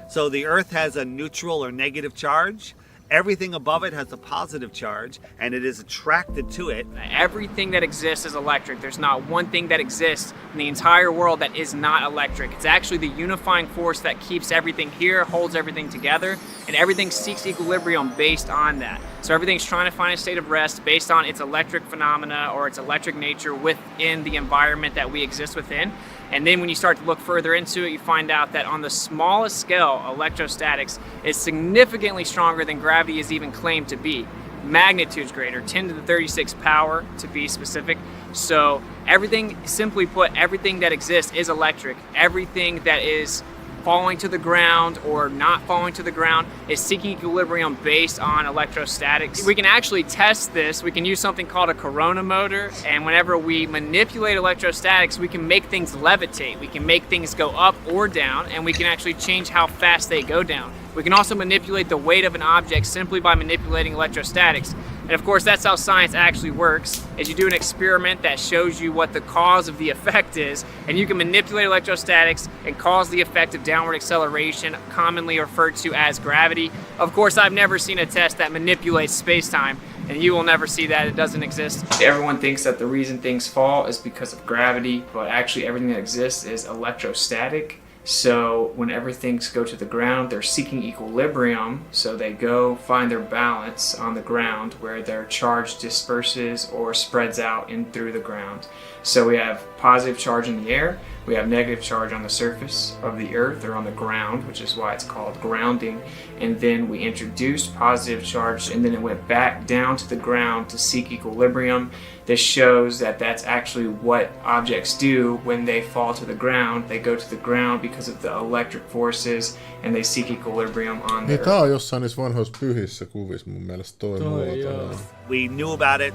So the Earth has a neutral or negative charge. Everything above it has a positive charge, and it is attracted to it. Everything that exists is electric. There's not one thing that exists in the entire world that is not electric. It's actually the unifying force that keeps everything here, holds everything together, and everything seeks equilibrium based on that. So everything's trying to find a state of rest based on its electric phenomena or its electric nature within the environment that we exist within. And then when you start to look further into it, you find out that on the smallest scale, electrostatics is significantly stronger than gravity is even claimed to be. Magnitudes greater, 10 to the 36 power to be specific. So everything, simply put, everything that exists is electric. Everything that is falling to the ground or not falling to the ground is seeking equilibrium based on electrostatics. We can actually test this. We can use something called a corona motor, and whenever we manipulate electrostatics, we can make things levitate. We can make things go up or down, and we can actually change how fast they go down. We can also manipulate the weight of an object simply by manipulating electrostatics. And of course, that's how science actually works, is you do an experiment that shows you what the cause of the effect is, and you can manipulate electrostatics and cause the effect of downward acceleration, commonly referred to as gravity. Of course, I've never seen a test that manipulates space-time, and you will never see that. It doesn't exist. Everyone thinks that the reason things fall is because of gravity, but actually everything that exists is electrostatic. So whenever things go to the ground, they're seeking equilibrium. So they go find their balance on the ground where their charge disperses or spreads out in through the ground. So we have positive charge in the air, we have negative charge on the surface of the earth or on the ground, which is why it's called grounding. And then we introduced positive charge, and then it went back down to the ground to seek equilibrium. This shows that that's actually what objects do when they fall to the ground. They go to the ground because of the electric forces, and they seek equilibrium on the earth. Tää on jossain niissä vanhoissa pyhissä kuvissa mun mielestä toi muoto. We knew about it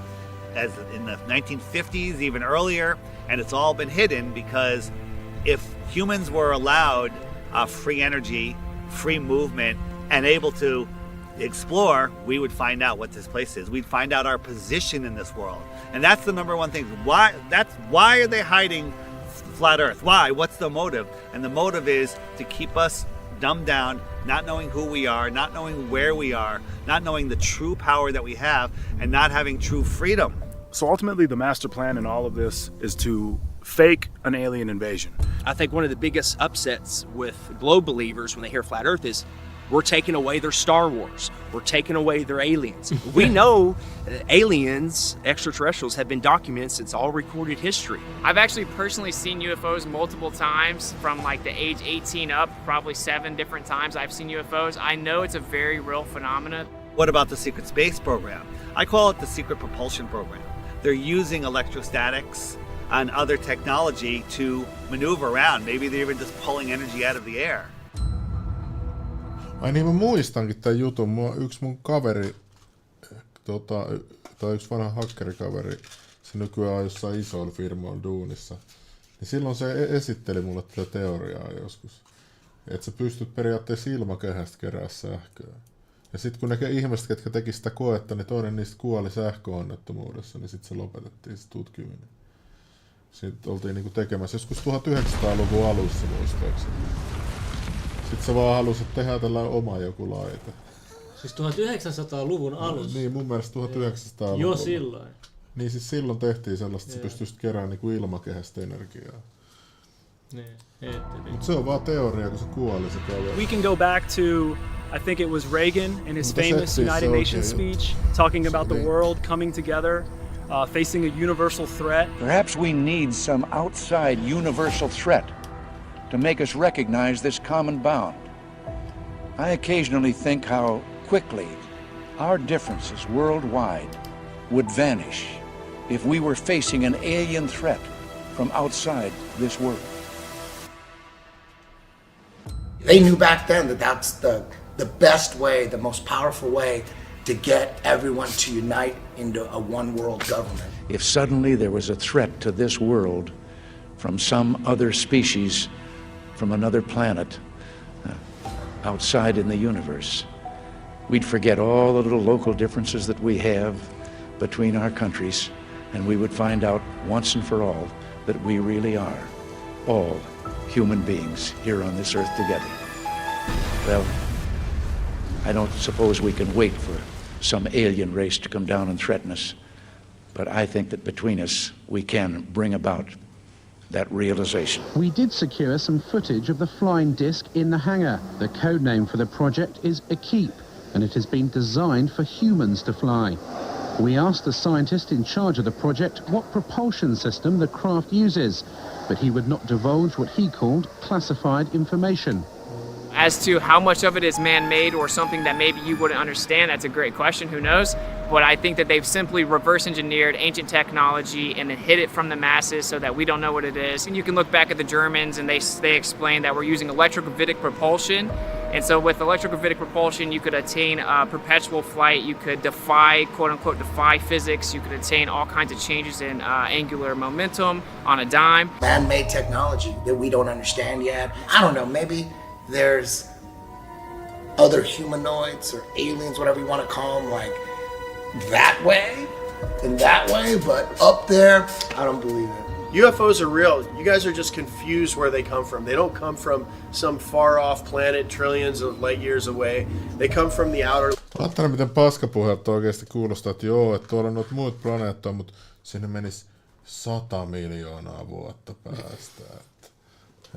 as in the 1950s, even earlier, and it's all been hidden because if humans were allowed free energy, free movement, and able to explore, we would find out what this place is. We'd find out our position in this world. And that's the number one thing. Why are they hiding flat Earth? Why? What's the motive? And the motive is to keep us dumbed down, not knowing who we are, not knowing where we are, not knowing the true power that we have, and not having true freedom. So ultimately, the master plan in all of this is to fake an alien invasion. I think one of the biggest upsets with globe believers when they hear flat Earth is we're taking away their Star Wars. We're taking away their aliens. We know aliens, extraterrestrials, have been documented since all recorded history. I've actually personally seen UFOs multiple times from like the age 18 up, probably 7 different times I've seen UFOs. I know it's a very real phenomenon. What about the secret space program? I call it the secret propulsion program. They're using electrostatics and other technology to maneuver around. Maybe they're even just pulling energy out of the air. Ai niin, mä muistankin tämän jutun. Yksi mun kaveri, tai yksi vanha hakkerikaveri, se nykyään on jossain isoilla firmoilla duunissa, Ja silloin se esitteli mulle tätä teoriaa joskus. Että sä pystyt periaatteessa ilmakehästä kerää sähköä. Ja sitten kun ne ihmiset, ketkä teki sitä koetta, niin toinen niistä kuoli sähköonnettomuudessa, niin sitten se lopetettiin se tutkiminen. Sitten oltiin niinku tekemässä joskus 1900-luvun alussa muistaakseni. Sitten se vaan halusi tehdä tällainen oma joku laite. Siis 1900-luvun alussa? Niin, mun mielestä 1900-luvulla. Jo silloin? Niin siis silloin tehtiin sellaista, että se pystyisi keräämään niinku ilmakehästä energiaa. Mutta se on vaan teoria, kun se kuoli se kaveri. We can go back to, I think it was Reagan in his famous United Nations speech, talking about the world coming together, facing a universal threat. Perhaps we need some outside universal threat to make us recognize this common bound. I occasionally think how quickly our differences worldwide would vanish if we were facing an alien threat from outside this world. They knew back then that that's the best way, the most powerful way to get everyone to unite into a one world government. If suddenly there was a threat to this world from some other species, from another planet, outside in the universe, we'd forget all the little local differences that we have between our countries, and we would find out once and for all that we really are all human beings here on this earth together. Well, I don't suppose we can wait for some alien race to come down and threaten us, but I think that between us we can bring about that realization. We did secure some footage of the flying disc in the hangar. The code name for the project is Equipe, and it has been designed for humans to fly. We asked the scientist in charge of the project what propulsion system the craft uses, but he would not divulge what he called classified information. As to how much of it is man-made or something that maybe you wouldn't understand, that's a great question, who knows? But I think that they've simply reverse engineered ancient technology and then hid it from the masses so that we don't know what it is. And you can look back at the Germans and they explain that we're using electrogravitic propulsion. And so with electrogravitic propulsion, you could attain perpetual flight, you could defy, quote unquote, defy physics, you could attain all kinds of changes in angular momentum on a dime. Man-made technology that we don't understand yet. I don't know, maybe there's other humanoids or aliens, whatever you want to call them, like that way and that way, but up there, I don't believe it. UFOs are real. You guys are just confused where they come from. They don't come from some far-off planet trillions of light years away. They come from the outer... Ajattelen, miten paskapuheelta oikeasti kuulostaa, että joo, että tuolla on noita muita planeettoja, mutta sinne menisi 100 miljoonaa vuotta päästä.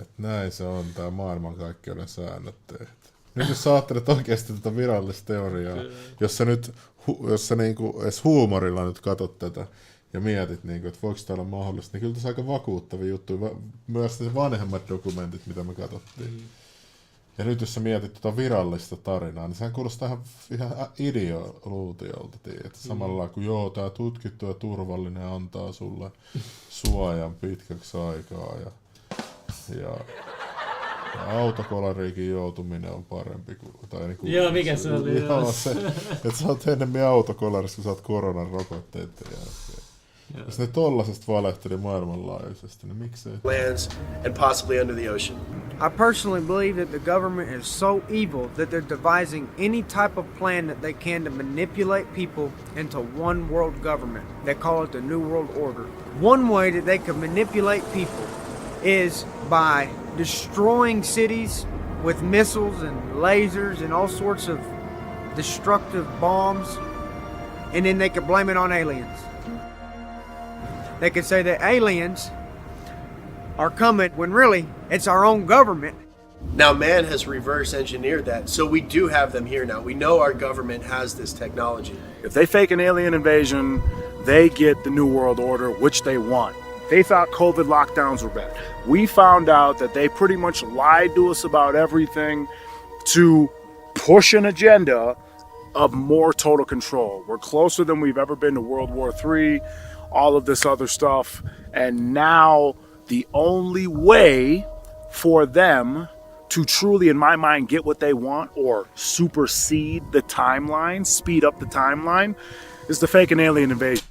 Että näin se on, tämä maailmankaikkeuden säännöt tehty. Nyt jos sä ajattelet oikeasti tätä virallista teoriaa, jos sä niinku edes huumorilla nyt katot tätä ja mietit, niinku, että voiko tämä olla mahdollista, niin kyllä tässä aika vakuuttavia juttuja, myös ne vanhemmat dokumentit, mitä me katsottiin. Ja nyt jos sä mietit tuota virallista tarinaa, niin sehän kuulostaa ihan ideoluutiolta, että samalla kun joo, tämä tutkittu ja turvallinen antaa sulle suojan pitkäksi aikaa ja autokolariikin joutuminen on parempi kuin... Tai niin kuin, joo, mikä se oli? Joo, se, että sä oot enemmän autokolarissa, kun sä oot koronan rokotteiden jälkeen. Jos ne tollasesta valehteli maailmanlaajuisesti, niin miksei? Lands and possibly under the ocean. I personally believe that the government is so evil that they're devising any type of plan that they can to manipulate people into one world government. They call it the New World Order. One way that they can manipulate people is by destroying cities with missiles and lasers and all sorts of destructive bombs, and then they could blame it on aliens. They could say that aliens are coming when really it's our own government. Now man has reverse engineered that, so we do have them here now. We know our government has this technology. If they fake an alien invasion, they get the New World Order, which they want. They thought COVID lockdowns were bad. We found out that they pretty much lied to us about everything to push an agenda of more total control. We're closer than we've ever been to World War III, all of this other stuff. And now the only way for them to truly, in my mind, get what they want or supersede the timeline, speed up the timeline, is to fake an alien invasion.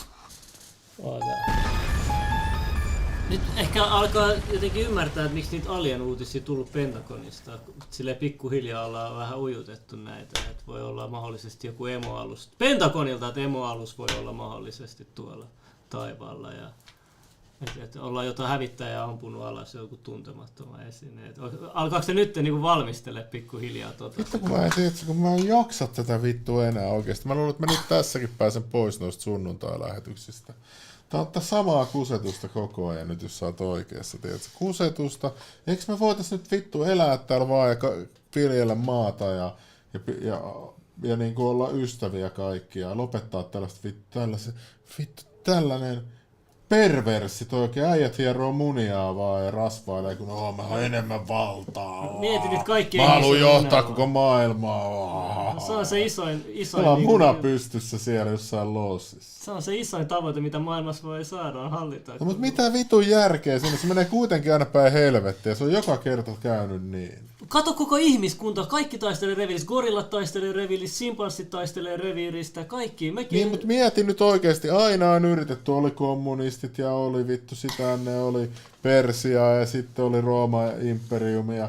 Nyt ehkä alkaa jotenkin ymmärtää, että miksi niitä alien-uutisia tullut Pentagonista. Silleen pikkuhiljaa ollaan vähän ujutettu näitä, että voi olla mahdollisesti joku emoalus. Pentagonilta, että emoalus voi olla mahdollisesti tuolla taivaalla. Ja, että ollaan jotain hävittäjää ampunut alas joku tuntemattoma esine. Alkaako te nyt niin valmistelemaan pikkuhiljaa tota? Vittu kun mä en jaksa tätä vittua enää oikeesti. Mä luulen, että mä nyt tässäkin pääsen pois noista sunnuntai-lähetyksistä. Tää ottaa samaa kusetusta koko ajan nyt, jos sä oot oikeassa, tiedätkö? Kusetusta. Eikö me voitais nyt vittu elää täällä vaan ja viljellä maata ja niin kuin olla ystäviä kaikkia ja lopettaa tällaista tällainen perverssi toi oikein. Äijät hieroo muniaa vaan ja rasvailee, kun mä haluan enemmän valtaa. Mietin nyt kaikki. Mä haluan johtaa koko maailmaa. Se on se isoin Mulla on muna pystyssä siellä jossain lossissa. Se on se isoin tavoite, mitä maailmassa voi saada, on hallita. No, mutta mitä vitun järkeä siinä? Se menee kuitenkin aina päin helvettiä. Se on joka kerta käynyt niin. Kato koko ihmiskunta. Kaikki taistelee reviiristä. Gorillat taistelee reviiristä. Simpanssit taistelee reviiristä. Kaikki. Mekin... Niin, mutta mietin nyt oikeasti. Aina on yritetty. Oli kommunistit ja oli vittu sitä ne oli Persia ja sitten oli Rooman imperiumi. Ja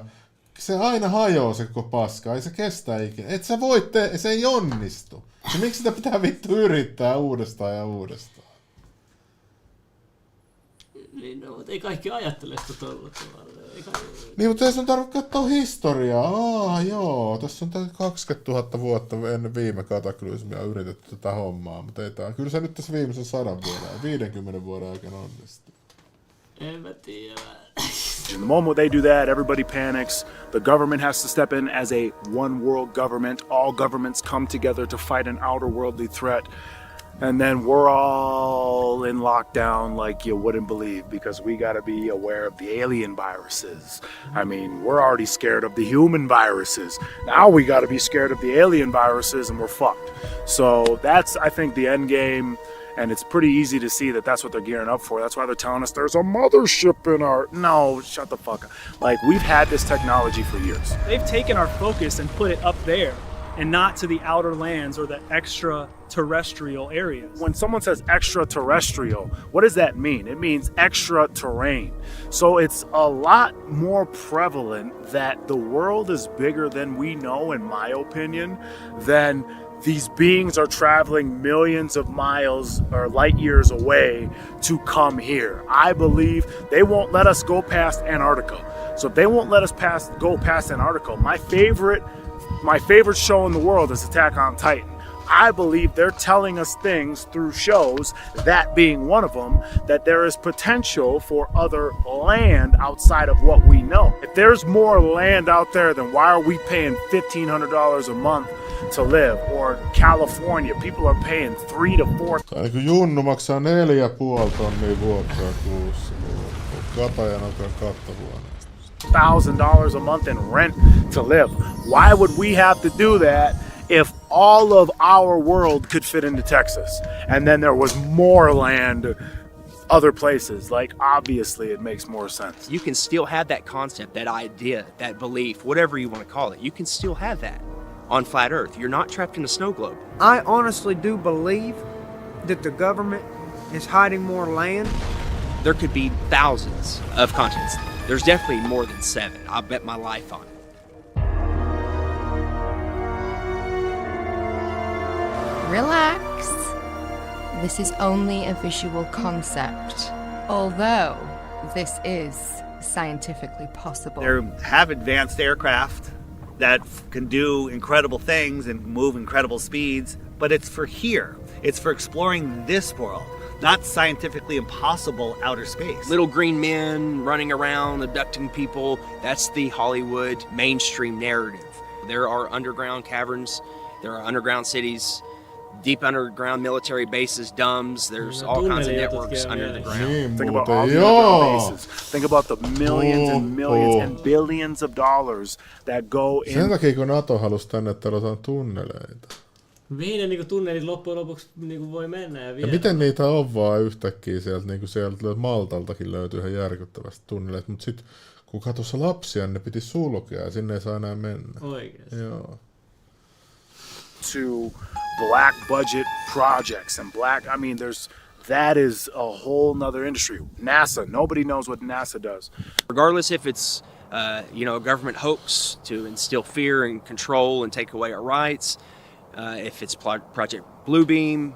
se aina hajoaa se koko paska. Ei se kestä ikinä. Et sä voi se ei onnistu. Ja miksi sitä pitää vittu yrittää uudestaan ja uudestaan? Niin, no, mutta ei kaikki ajattele sitä tolla tavalla. Niin, mutta tässä on tarvitse katsoa historiaa. Joo, tässä on 20 000 vuotta ennen viime kataklysmia yritetty tätä hommaa, mutta ei tää. Kyllä se nyt tässä viimeisen 100 vuoden ja 50 vuoden aikana onnistuu. En mä tiedä. In the moment they do that, everybody panics. The government has to step in as a one world government. All governments come together to fight an outer worldly threat. And then we're all in lockdown like you wouldn't believe because we got to be aware of the alien viruses. I mean, we're already scared of the human viruses. Now we got to be scared of the alien viruses and we're fucked. So that's, I think, the end game. And it's pretty easy to see that that's what they're gearing up for. That's why they're telling us there's a mothership in our... No, shut the fuck up. Like, we've had this technology for years. They've taken our focus and put it up there and not to the outer lands or the extraterrestrial areas. When someone says extraterrestrial, what does that mean? It means extra terrain. So it's a lot more prevalent that the world is bigger than we know, in my opinion, than these beings are traveling millions of miles or light years away to come here. I believe they won't let us go past Antarctica. So if they won't let us go past Antarctica, my favorite show in the world is Attack on Titan. I believe they're telling us things through shows, that being one of them, that there is potential for other land outside of what we know. If there's more land out there, then why are we paying $1,500 a month to live? Or California, people are paying 3 to 4. Eli kun Junnu maksaa 4,5 tonnia vuokraa kuussa, katajan alkaa kattahuoneesta. $1,000 a month in rent to live. Why would we have to do that if all of our world could fit into Texas and then there was more land other places? Like, obviously it makes more sense. You can still have that concept, that idea, that belief, whatever you want to call it. You can still have that on flat Earth. You're not trapped in a snow globe. I honestly do believe that the government is hiding more land. There could be thousands of continents. There's definitely more than 7. I'll bet my life on it. Relax. This is only a visual concept, although this is scientifically possible. They have advanced aircraft that can do incredible things and move incredible speeds, but it's for here. It's for exploring this world, not scientifically impossible outer space. Little green men running around, abducting people. That's the Hollywood mainstream narrative. There are underground caverns. There are underground cities. Deep underground military bases, DUMBs. There's all kinds of networks under the ground. Think about all the underground bases. Think about the millions and millions and billions of dollars that go in. Sen takia kun NATO halusi tänne, että aloitetaan tunneleita. Mihin ne niinku tunnelit loppujen lopuksi niinku voi mennä ja vielä? Ja miten niitä on vaan yhtäkkiä sieltä, niinku sieltä Maltaltakin löytyy ihan järkyttävästi tunneleita, mutta sitten kun katossa lapsia, ne piti sulkea ja sinne ei saa enää mennä. Oikeesti? Joo. To black budget projects and black, I mean, there's that is a whole nother industry. NASA, nobody knows what NASA does. Regardless if it's a government hoax to instill fear and control and take away our rights, if it's Project Bluebeam,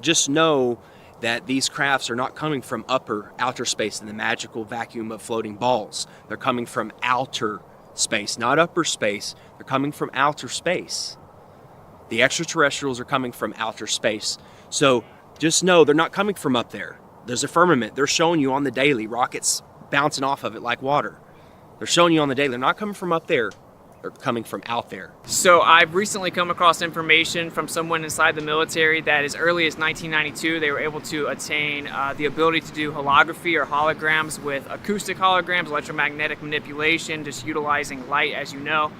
just know that these crafts are not coming from outer space in the magical vacuum of floating balls. They're coming from outer space, not upper space. They're coming from outer space. The extraterrestrials are coming from outer space. So just know they're not coming from up there. There's a firmament. They're showing you on the daily, rockets bouncing off of it like water. They're showing you on the daily. They're not coming from up there. They're coming from out there. So I've recently come across information from someone inside the military that as early as 1992, they were able to attain the ability to do holography or holograms with acoustic holograms, electromagnetic manipulation, just utilizing light, as you know,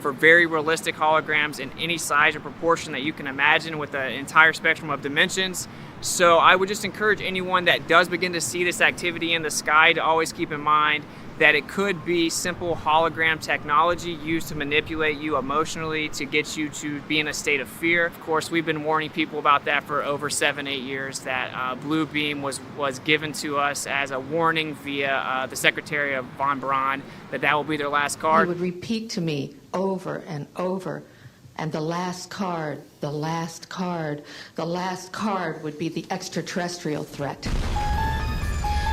for very realistic holograms in any size or proportion that you can imagine with the entire spectrum of dimensions. So I would just encourage anyone that does begin to see this activity in the sky to always keep in mind that it could be simple hologram technology used to manipulate you emotionally to get you to be in a state of fear. Of course, we've been warning people about that for over 7-8 years, that Blue Beam was given to us as a warning via the Secretary of Von Braun that will be their last card. He would repeat to me over and over, and the last card, the last card, the last card would be the extraterrestrial threat.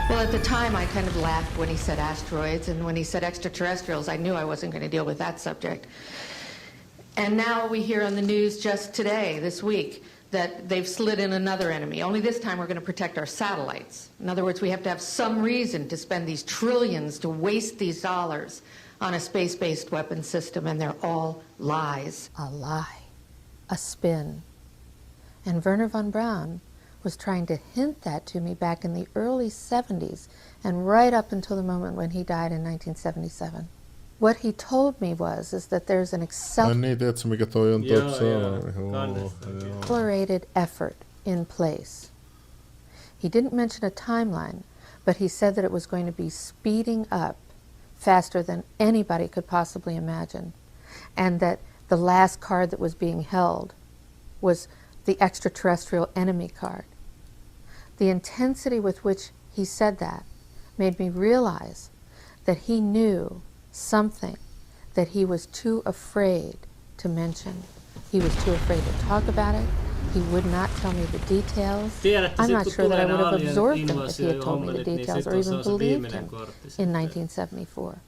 Well, at the time, I kind of laughed when he said asteroids, and when he said extraterrestrials, I knew I wasn't going to deal with that subject. And now we hear on the news just today, this week, that they've slid in another enemy. Only this time we're going to protect our satellites. In other words, we have to have some reason to spend these trillions, to waste these dollars on a space-based weapon system, and they're all lies. A lie. A spin. And Wernher von Braun was trying to hint that to me back in the early 70s and right up until the moment when he died in 1977. What he told me is that there's an accelerated effort in place. He didn't mention a timeline, but he said that it was going to be speeding up faster than anybody could possibly imagine, and that the last card that was being held was the extraterrestrial enemy card. The intensity with which he said that made me realize that he knew something that he was too afraid to mention. He was too afraid to talk about it. He would not tell me the details. I'm not sure that I would have absorbed them if he had told me the details or even believed him in 1974.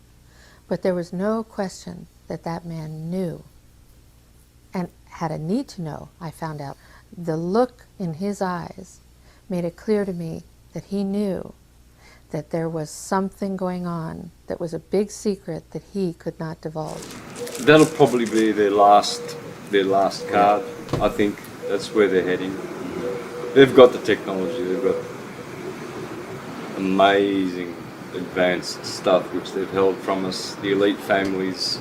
But there was no question that that man knew, and had a need to know, I found out. The look in his eyes made it clear to me that he knew that there was something going on that was a big secret that he could not divulge. That'll probably be their last card. I think that's where they're heading. They've got the technology, they've got amazing advanced stuff which they've held from us, the elite families,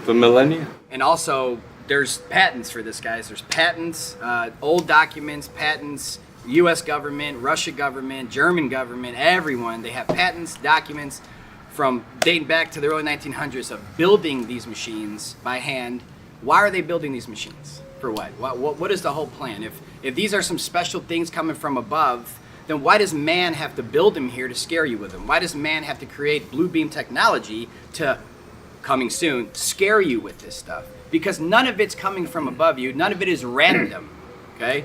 for millennia. And also, there's patents for this, guys. There's patents, old documents, patents, U.S. government, Russia government, German government, everyone. They have patents, documents from dating back to the early 1900s of building these machines by hand. Why are they building these machines? For what? What is the whole plan? If these are some special things coming from above, then why does man have to build them here to scare you with them? Why does man have to create blue beam technology to, coming soon, scare you with this stuff? Because none of it's coming from above you. None of it is random, okay?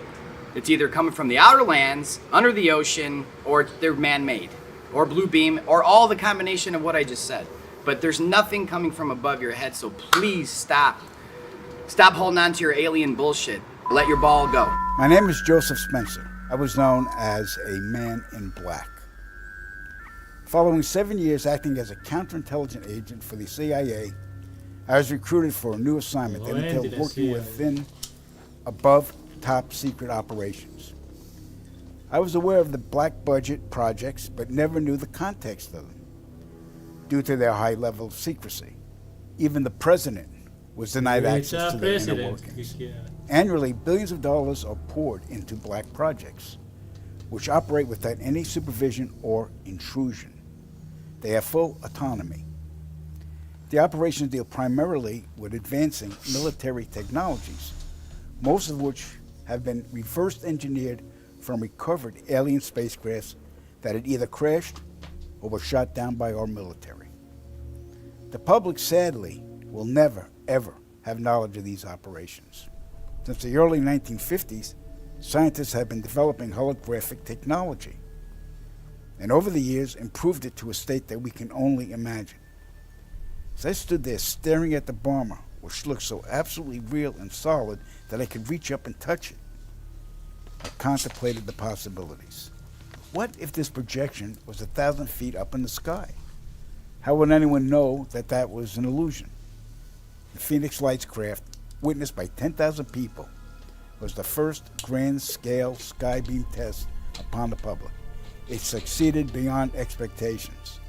It's either coming from the outer lands, under the ocean, or they're man-made, or blue beam, or all the combination of what I just said. But there's nothing coming from above your head, so please stop. Stop holding on to your alien bullshit. Let your ball go. My name is Joseph Spencer. I was known as a man in black. Following 7 years acting as a counterintelligence agent for the CIA, I was recruited for a new assignment that entailed working within above top secret operations. I was aware of the black budget projects, but never knew the context of them due to their high level of secrecy. Even the president was denied access to their inner workings. Annually, billions of dollars are poured into black projects, which operate without any supervision or intrusion. They have full autonomy. The operations deal primarily with advancing military technologies, most of which have been reverse engineered from recovered alien spacecrafts that had either crashed or were shot down by our military. The public, sadly, will never, ever have knowledge of these operations. Since the early 1950s, scientists have been developing holographic technology, and over the years improved it to a state that we can only imagine. As I stood there staring at the bomber, which looked so absolutely real and solid that I could reach up and touch it, I contemplated the possibilities. What if this projection was 1,000 feet up in the sky? How would anyone know that that was an illusion? The Phoenix Lights craft, witnessed by 10,000 people, was the first grand-scale skybeam test upon the public. It succeeded beyond expectations.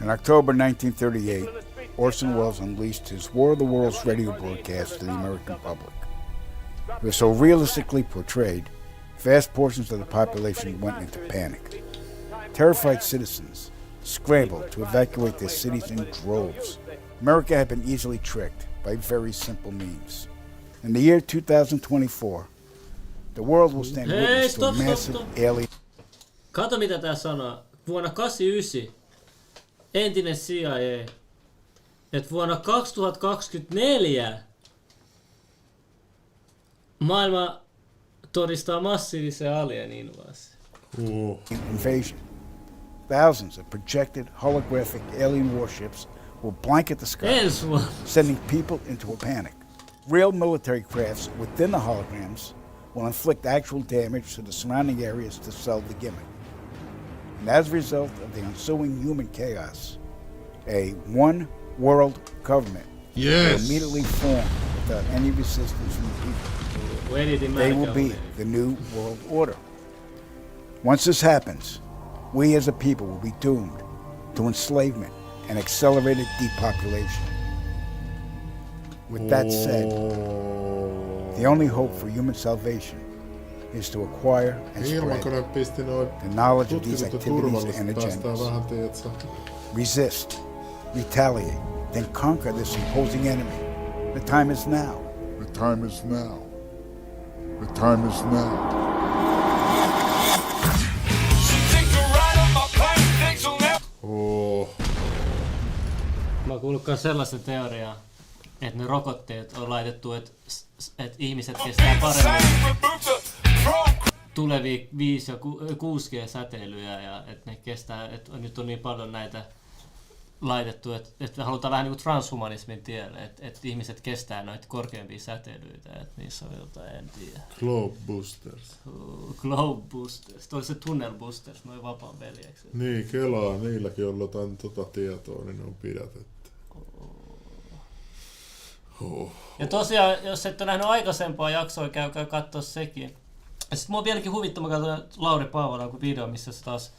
In October 1938, Orson Welles unleashed his War of the Worlds radio broadcast to the American public. It was so realistically portrayed, vast portions of the population went into panic. Terrified citizens scrambled to evacuate their cities in droves. America had been easily tricked by very simple means. In the year 2024, the world will stand witness to a massive alien... Kato mitä tää sanoo. Vuonna 1989 entinen CIA, että vuonna 2024 maailma todistaa massiivisen alien-invaasion. Invasion. Thousands of projected holographic alien warships will blanket the sky, sending people into a panic. Real military crafts within the holograms will inflict actual damage to the surrounding areas to sell the gimmick. And as a result of the ensuing human chaos, a one-world government will immediately form without any resistance from the people. They will be the new world order. Once this happens, we as a people will be doomed to enslavement and accelerated depopulation. With that said, the only hope for human salvation is to acquire and spread the knowledge of these activities and agendas. Resist, retaliate, then conquer this imposing enemy. The time is now. The time is now. The time is now. Mä oon kuullutkaan sellaista teoriaa, että ne rokotteet on laitettu, että ihmiset kestää paremmin tulevia 5 ja 6G-säteilyjä ja että ne kestää, että nyt on niin paljon näitä laitettu, että halutaan vähän niin kuin transhumanismin tielle, että ihmiset kestää noita korkeampia säteilyitä, että niissä on jotain, en tiedä. Globe Boosters. Globe Boosters. Toi se Tunnel Boosters, noin vapaan veljekset. Niin, kelaa, niilläkin on jotain tietoa, niin ne on pidätetty. Ja tosiaan, jos et ole nähnyt aikaisempaa jaksoa, käykää katsoa sekin. Ja sit mua on vieläkin huvittava katsoa Lauri Paavolan video, missä se taas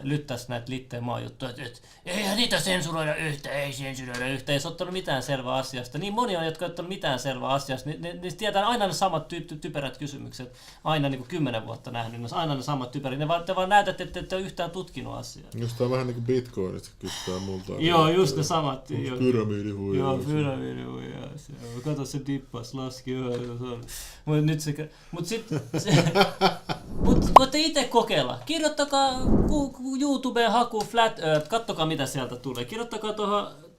lyttäisi näitä Litteen maajuttuja, että eihän niitä sensuroida yhtä, ei sensuroida yhtä, ei se ottanut mitään selvää asiasta. Niin moni on, jotka ei ottanut mitään selvää asiasta, ne tietää aina ne samat typerät kysymykset, aina niin kuin 10 vuotta nähnyt, ne on aina ne samat typerät, te vaan näytätte, että ette ole yhtään tutkinut asiaa. Just tää on vähän niin kuin Bitcoinit, kysytään multa. Joo, just ne samat. Pyramidihuijaus. Joo, pyramidihuijaus. Kato se dippas, laski. Mut voitte itse kokeilla. Kirjoittakaa YouTubeen haku Flat Earth, kattokaa mitä sieltä tulee. Kirjoittakaa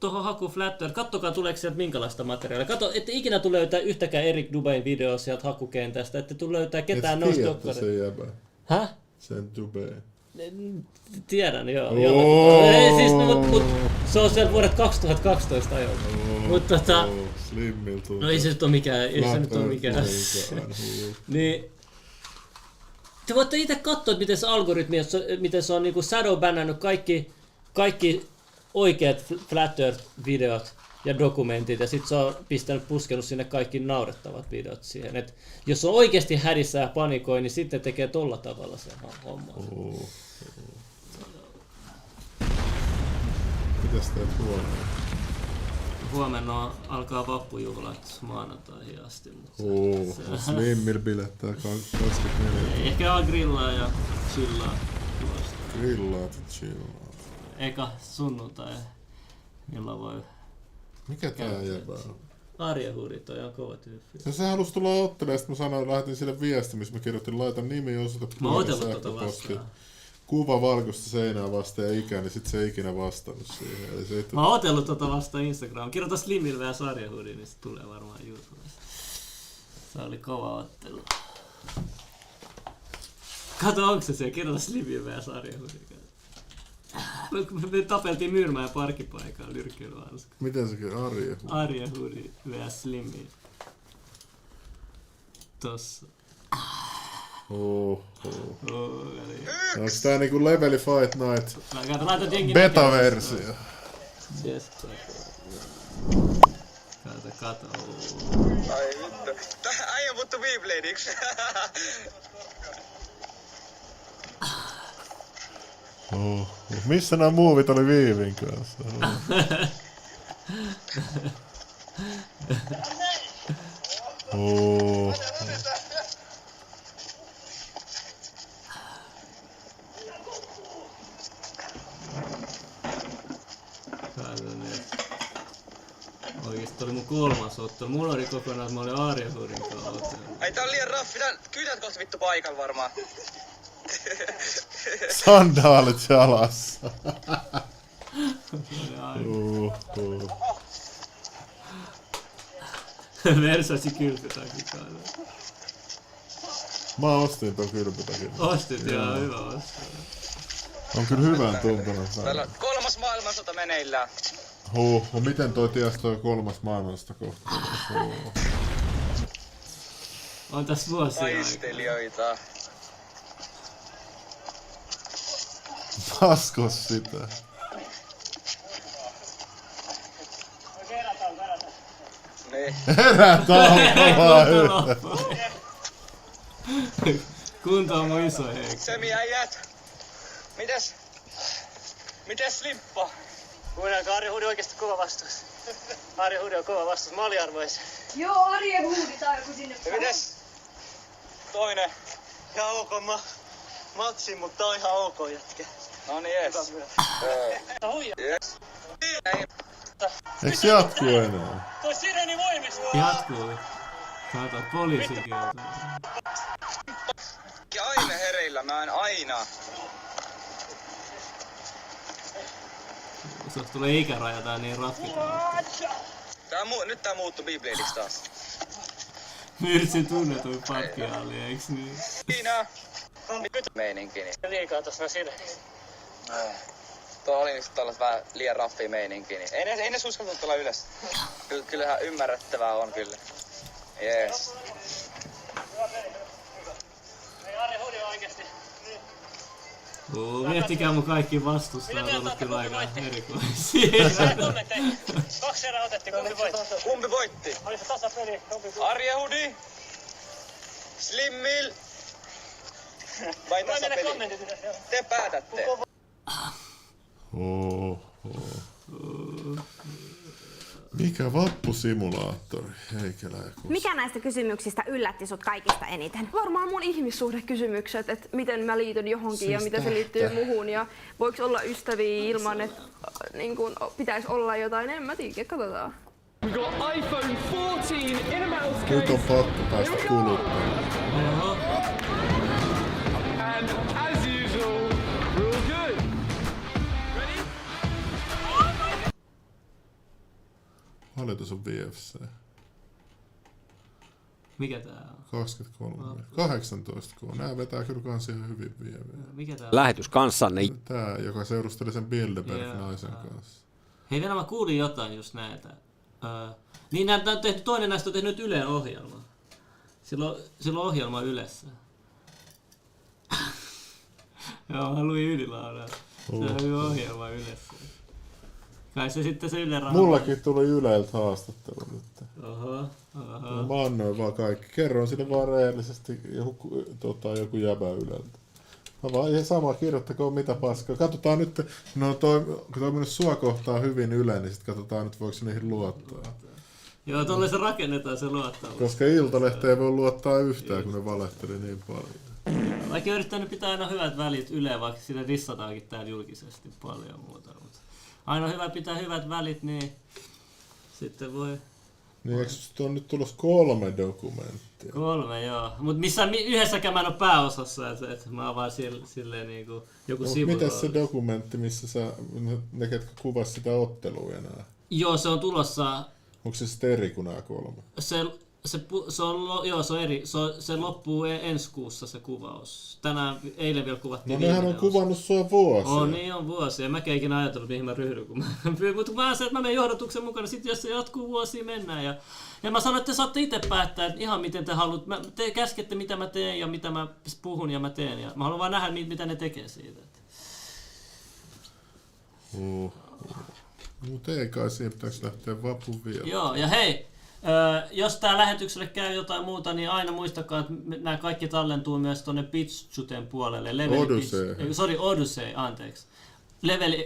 tuohon haku Flat Earth, kattokaa tuleeko sieltä minkälaista materiaalia. Katso, ette ikinä tule löytää yhtäkään Erik Dubain videoa sieltä hakukentästä, ette tule löytää ketään noista dokkareita. Se jäbä. Häh? Sen Dubai. Tiedän, joo. Siis, mut se on sieltä vuodet 2012 ajoilta. Slimmiltä. No ei se nyt ole mikään. Niin. Te voitte itse katsoa, miten se algoritmi, miten se on niinku shadowbannannut kaikki oikeat Flat Earth-videot ja dokumentit, ja sitten se on puskenut sinne kaikki naurettavat videot siihen. Et jos on oikeasti hädissä ja panikoi, niin sitten tekee tolla tavalla se homma. Mitäs teet huomenna? Huomenna alkaa vappujuhlat maanantaihin asti. Slimmil bilettää 24. Ehkä on grillaa ja chillaa. Grillaat ja chillaa. Eka sunnuntai. Milloin voi... Mikä tää jäbä on? Arja Huri, toi on kova tyyppi. Ja se halusi tulla ottelemaan, sitten mä sanoin, lähetin sille viesti, missä mä kirjoitin, laitan nimi, osoite, puhelu, sähköposti, kuva valkoista seinää vastaan ja ikä, niin sit se ei ikinä vastannut siihen. Eli se mä oon otellut tota vasta Instagram. Kirjoita Slimille ja Arja Huri, niin se tulee varmaan YouTubesta. Se oli kova ottelu. Kato, onko se siellä? Kirjoita Slimille ja Arja Huri. Me tapeltiin Myyrmäen parkkipaikalla Lyrkkeilyhanska. Miten se käy? Arja Huri? Arja Huri vs. Slimmi. Tossa. Onko tää niinku Leveli Fight Night beta-versio? Yes. Kato. Ai vittu. Äijä muuttu Beybladeiksi. Missä nämä muuvit oli Viivin kanssa? Oikeesti oli mun 3. ottelu. Mulla oli kokonaan, että mä olin Arja Hurin kanssa ottelu. Ai tää on liian raffi. Kytät kohta vittu paikalla varmaan. Sandaalit jalassa. Versasi kylpytakin kanssa. Mä ostin ton kylpytakin. Ostit, joo, hyvä ostin. On kyllä hyvän tuntunut. Täällä on 3. maailmansota meneillään. Miten toi ties toi 3. maailmansota kohta? On tässä vuosia aikaa. Taistelijoita. Paskos sitä. Niin. Herätään kovaa yhtä. Kunto on mun iso heikko. Semi-äijät. Mites Slimppa? Kuunnelkaa, Arja Huri oikeesti kova vastaus. Arja Huri on kova vastaus, mä olin arvoisa. Joo, Arja Huri tarku sinne. Ja mites toinen? Ihan ok, matsin, mutta tää on ihan ok jätkä. No niin, jes. Yes. Eiks jatkuu enää? Toi sireni voimis! Jatkuu. Kato, poliisikin on. Aina hereillä, mä en aina. Se tulee ikäraja, tää niin raffita. Nyt tää muuttuu Beybladeiksi taas. Myrtsin tunnetuin pakkihalli, eiks niin? Siinä! Meininki. Liikaa tossa sirenissä. Tuo oli nyt tällaista vähän liian raffia meininkiä, niin ei ne uskaltu tulla ylös. Kyllähän ymmärrettävää on kyllä. Jees. Ei Arja Huri oikeesti. Miettikää mun kaikki vastustaa, on ollut kyllä aika erikoisia. 2 erää otettiin, kumpi voitti? Oli se tasapeli. Arja Huri, Slimmil vai tasapeli? Te päätätte. Mikä vappusimulaattori, heikäläjäkus. Mikä näistä kysymyksistä yllätti sut kaikista eniten? Varmaan mun ihmissuhdekysymykset, että miten mä liityn johonkin siis ja miten se liittyy muuhun ja voiko olla ystäviä ilman, että niin kun, pitäisi olla jotain, en mä tiedä, katsotaan. We got iPhone 14 in a mouse case. Nyt on pakko päästä kuluttamaan. And as usual, we're all good. Ready? Hallitus on VFC. Mikä tää on? 23. 18 kun nää vetää kyllä kans ihan hyvin vielä. Mikä tää on? Lähetys kanssanne. Tää, joka seurusteli sen Bilderberg-naisen kanssa. Hei vielä mä kuulin jotain just näitä. Niin nää on tehty, toinen näistä on tehnyt Ylen ohjelmaa. Silloin ohjelma Ylessä. Joo, mä luin Ylilaudaa. Se on hyvä ohjelma Ylessä. Kai se sitten se Ylen rahoitus. Mullakin tuli Yleltä haastattelu nyt. Oho. Mä annoin vaan kaikki. Kerroin sinne vaan reellisesti joku jäbä Yleltä. Mä vaan ihan sama, kirjoittakoon mitä paskaa. Katsotaan nyt, kun toi mennyt sua kohtaa hyvin Yle, niin sit katsotaan nyt voiko niihin luottaa. Joo, tolle se rakennetaan se luottamus. Koska Iltalehteen ei voi luottaa yhtään, kun ne valehteli niin paljon. Vaikka yrittänyt pitää aina hyvät välit Yle, vaikka siinä dissataankin täällä julkisesti paljon muuta. Mutta aina hyvä pitää hyvät välit, niin sitten voi Niin eikö susta on nyt tulossa 3 dokumenttia? 3, joo. Mut missään yhdessäkään mä en oo pääosassa, että mä oon vaan silleen niinku joku sivu. Mitäs se dokumentti, missä sä, ne ketkä kuvas sitä ottelua enää? Joo, se on tulossa. Onko se sitten eri kuin nämä 3? Se on eri. Se loppuu ensi kuussa se kuvaus. Eilen vielä kuvattiin. No nehän on kuvannut sua vuosia. Niin on vuosia. Mäkään ikinä ajatellut, mihin mä ryhdyn. Mutta mä ajattelin, että mä menen johdatuksen mukana. Sitten jos se jatkuu vuosia, mennään. Ja mä sanoin, että te saatte itse päättää, että ihan miten te haluat. Te käskette, mitä mä teen ja mitä mä puhun ja mä teen. Ja mä haluan vaan nähdä, mitä ne tekee siitä. Mutta ei kai siihen pitäisi lähteä vapun vielä. Joo, ja hei, jos tää lähetykselle käy jotain muuta, niin aina muistakaa, että nämä kaikki tallentuu myös tuonne BitChuten puolelle. Odyssey, anteeksi.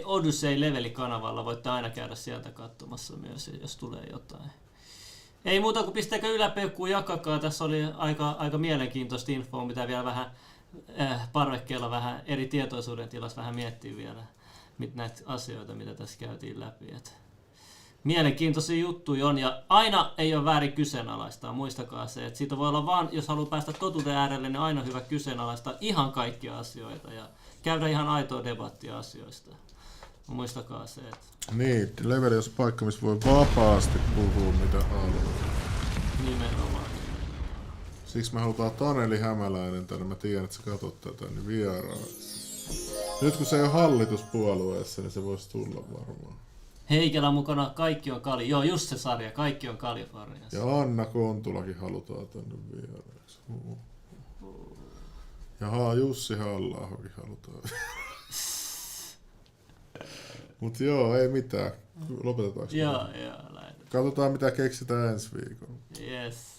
Odyssey-leveli-kanavalla voitte aina käydä sieltä katsomassa myös, jos tulee jotain. Ei muuta kuin pistäkää yläpeukkuu, jakakaa. Tässä oli aika mielenkiintoista infoa, mitä vielä vähän parvekkeella vähän eri tietoisuuden tilassa vähän miettii vielä näitä asioita, mitä tässä käytiin läpi. Mielenkiintoisia juttuja on, ja aina ei ole väärin kyseenalaistaa, muistakaa se, että siitä voi olla vaan, jos haluaa päästä totuuden äärelle, niin aina hyvä kyseenalaistaa ihan kaikkia asioita ja käydä ihan aitoa debattia asioista. Muistakaa se, että... Niin, leveli on se paikka, missä voi vapaasti puhua mitä haluaa. Nimenomaan. Siksi me halutaan Taneli Hämäläinen tänne, mä tiedän, että sä katsot tätä, niin vieraan. Nyt kun se ei ole hallituspuolueessa, niin se voisi tulla varmaan. Heikelä mukana, kaikki on Kali. Joo, just se sarja, kaikki on Kaliforniassa. Ja Anna Kontulakin halutaan tänne vieraaksi. Ja Jussi Halla-ahokin halutaan. Mut joo, ei mitään. Lopetetaanko? Joo, lähdetään. Katsotaan mitä keksitään ensi viikolla. Yes.